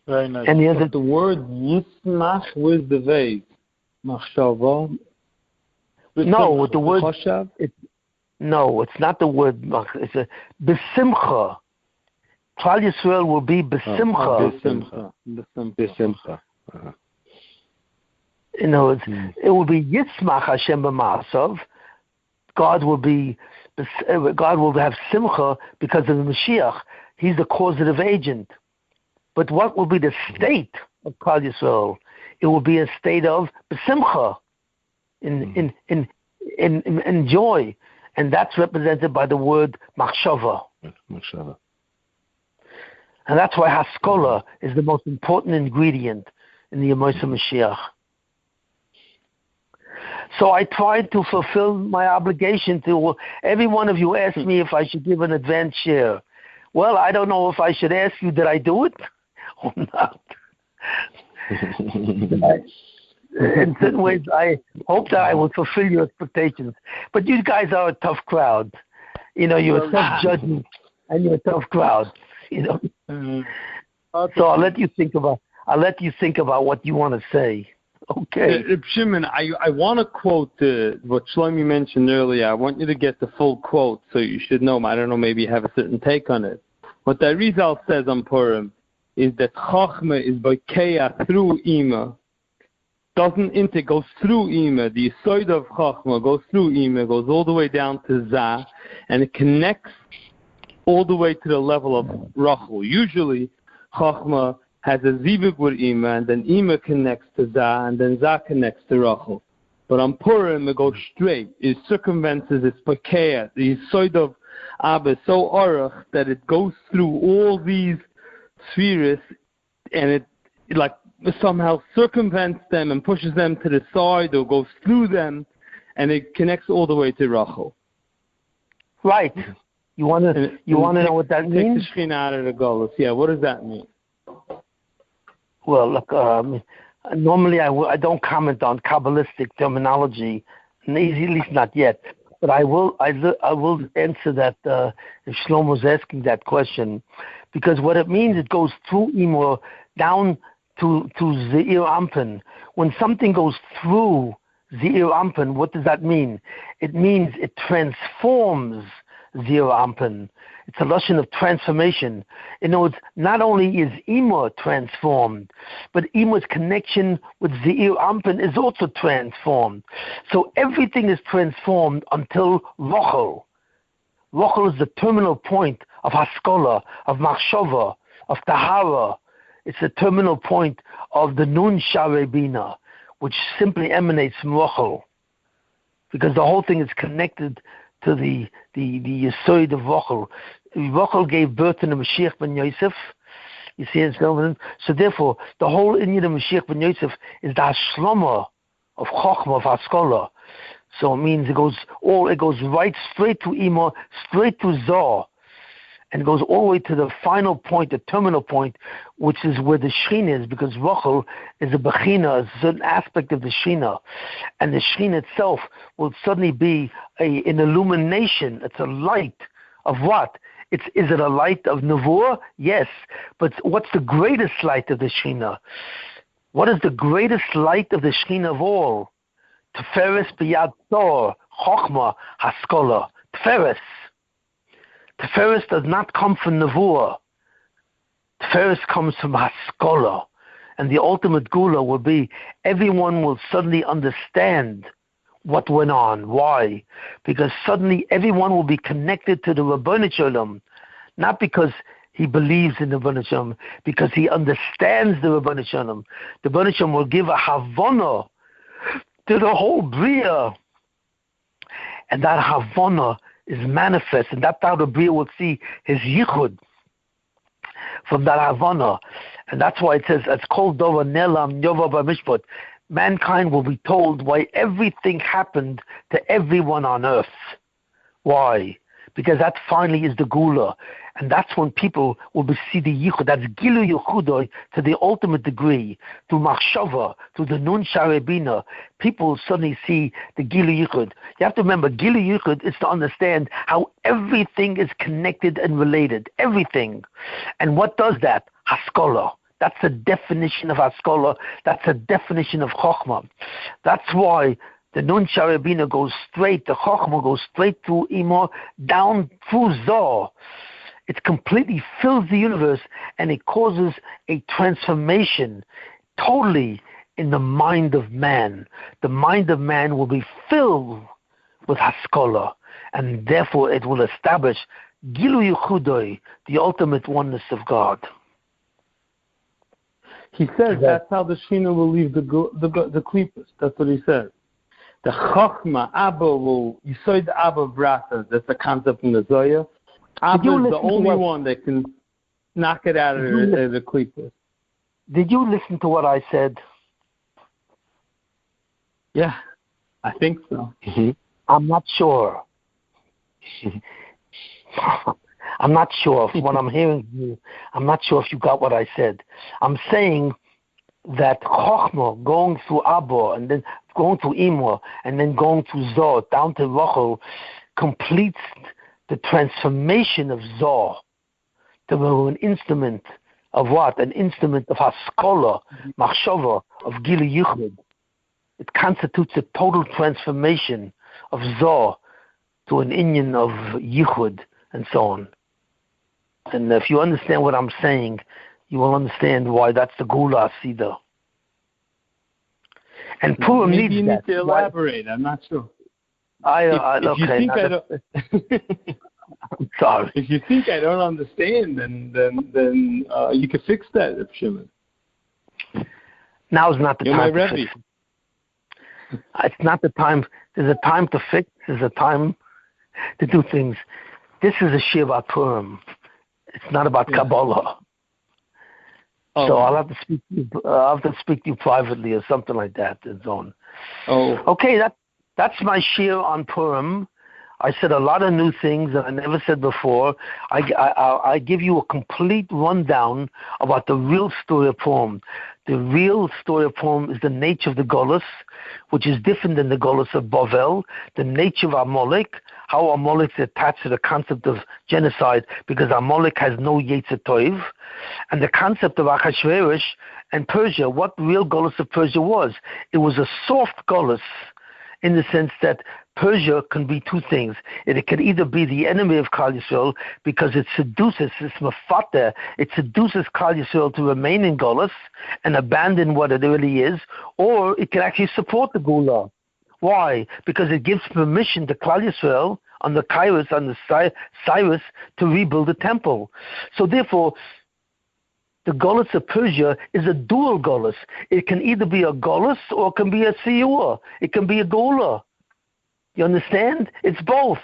Very nice. And the word Yismach with the Vav. Machshava. No, the word. No, it's not the word. It's a Besimcha. Klal Yisrael will be Besimcha. Besimcha. You know, it will be Yitzmach Hashem b'ma'asav. God will have Simcha because of the Mashiach. He's the causative agent. But what will be the state of Klal Yisrael? It will be a state of Besimcha, in joy, and that's represented by the word Machshava. Machshava. And that's why Haskalah is the most important ingredient in the Yemos HaMashiach. So I tried to fulfill my obligation to every one of you asked me if I should give an advance share. Well, I don't know if I should ask you, did I do it or not? In certain ways, I hope that I will fulfill your expectations. But you guys are a tough crowd. You know, you're self-judging and you're a tough crowd. You know. So I'll let you think about what you want to say. Okay. Shimon, I want to quote what Shlomi mentioned earlier. I want you to get the full quote, so you should know. I don't know, maybe you have a certain take on it. What the Arizal says on Purim is that Chachma is by Keah through Ima. Goes through Ima. The side of Chachma goes through Ima, goes all the way down to Zah, and it connects all the way to the level of Rachel. Usually, Chachma has a zivug with Ima, and then Ima connects to Zah, and then Zah connects to Rachel. But on Purim, it goes straight. It circumvents its Pakeah, the side of Abba, so Arach, that it goes through all these spheres, and it like somehow circumvents them and pushes them to the side, or goes through them, and it connects all the way to Rachel. Right. You want to know what that means? Take the Shekhinah out of the Golus. Yeah, what does that mean? Well, look, normally I don't comment on Kabbalistic terminology, at least not yet. But I will answer that if Shlomo's asking that question, because what it means, it goes through Imo down to Zeir Ampen. When something goes through Zeir Ampen, what does that mean? It means it transforms Zeir Ampen. It's a lashon of transformation. In other words, not only is Ima transformed, but Ima's connection with Zeir Ampen is also transformed. So everything is transformed until Rachel. Rachel is the terminal point of Haskalah, of Machshava, of Tahara. It's the terminal point of the Nun Sharebina, which simply emanates from Rachel. Because the whole thing is connected to the Yesod of Rachel. Rachel gave birth to the Mashiach ben Yosef. You see it? So therefore, the whole inyan of Mashiach ben Yosef is the Hashlama of Chochmah, of Haskalah. So it means it goes right straight to Ima, straight to Zoh, and goes all the way to the final point, the terminal point, which is where the Shekhinah is, because Rachel is a Bechina, a certain aspect of the Shekhinah. And the Shekhinah itself will suddenly be an illumination. It's a light of what? Is it a light of Nevuah? Yes. But what's the greatest light of the Shekhinah? What is the greatest light of the Shekhinah of all? Teferes b'yad Tor, Chochmah, Haskalah. Teferes. Teferes does not come from Nevuah. Teferes comes from Haskalah. And the ultimate Gula will be everyone will suddenly understand what went on. Why? Because suddenly everyone will be connected to the Rabboni Shalom, not because he believes in the Rabboni Shalom, because he understands the Rabboni Shalom. The Rabboni Shalom will give a Havana to the whole Bria. And that Havana is manifest, and that's how the Bria will see his yichud from that Havana. And that's why it says, it's called Dova Nelam Yova B'Mishpat. Mankind will be told why everything happened to everyone on earth. Why? Because that finally is the Gula. And that's when people will see the Yichud. That's Gilu Yichudoi to the ultimate degree. Through Machshava, through the Nun Sharebina, people suddenly see the Gilu Yichud. You have to remember, Gilu Yichud is to understand how everything is connected and related. Everything. And what does that? Haskalah. That's the definition of Haskalah. That's the definition of Chokhmah. That's why the Nun Sharebina goes straight, the Chokhmah goes straight through Imo, down through Zoh. It completely fills the universe, and it causes a transformation totally in the mind of man. The mind of man will be filled with Haskalah, and therefore it will establish Gilu Yichudoi, the ultimate oneness of God. He says that's how the Shina will leave the Klippas. That's what he says. The Chokhmah, Abba will, you saw the Abba Brata, that's the concept in the Zoya. Abba is the only one that can knock it out of the Klippas. Did you listen to what I said? Yeah, I think so. I'm not sure. I'm not sure if what I'm hearing from you, I'm not sure if you got what I said. I'm saying that Chokhmah going through Abba and then going through Imo and then going through Zoh down to Rachel completes the transformation of Zoh to an instrument of what? An instrument of Haskalah, Machshava, of Gilu Yichud. It constitutes a total transformation of Zoh to an inyan of Yichud and so on. And if you understand what I'm saying, you will understand why that's the Gula Asidah. And Purim needs that. Maybe you need to elaborate. I'm not sure. I'm sorry. If you think I don't understand, then you can fix that, Shimon. Now's not the You're time. My Rabbi. It's not the time. There's a time to fix. There's a time to do things. This is a Shir about Purim. It's not about Kabbalah. Oh. So I'll have to speak to you privately or something like that. It's on. Oh. Okay, that's my shir on Purim. I said a lot of new things that I never said before. I give you a complete rundown about the real story of Purim. The real story of Purim is the nature of the Golus, which is different than the Golus of Bavel, the nature of Amalek, how Amalek is attached to the concept of genocide because Amalek has no Yetzer Tov, and the concept of Achashverosh and Persia, what real Golus of Persia was. It was a soft Golus in the sense that Persia can be two things. It can either be the enemy of Klal Yisrael because it seduces, it's mafata, it seduces Klal Yisrael to remain in Golus and abandon what it really is, or it can actually support the Gula. Why? Because it gives permission to Klal Yisrael on the Kairos, on the Cyrus, to rebuild the temple. So therefore, the Golus of Persia is a dual Golus. It can either be a Golus or it can be a Siyur. It can be a Gula. You understand? It's both.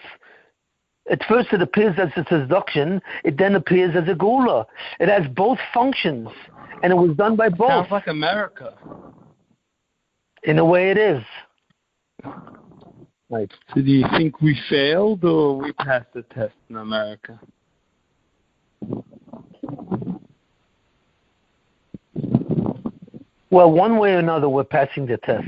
At first it appears as a seduction. It then appears as a Gula. It has both functions. And it was done by both. Sounds like America. In a way it is. Right. So do you think we failed or we passed the test in America? Well, one way or another, we're passing the test.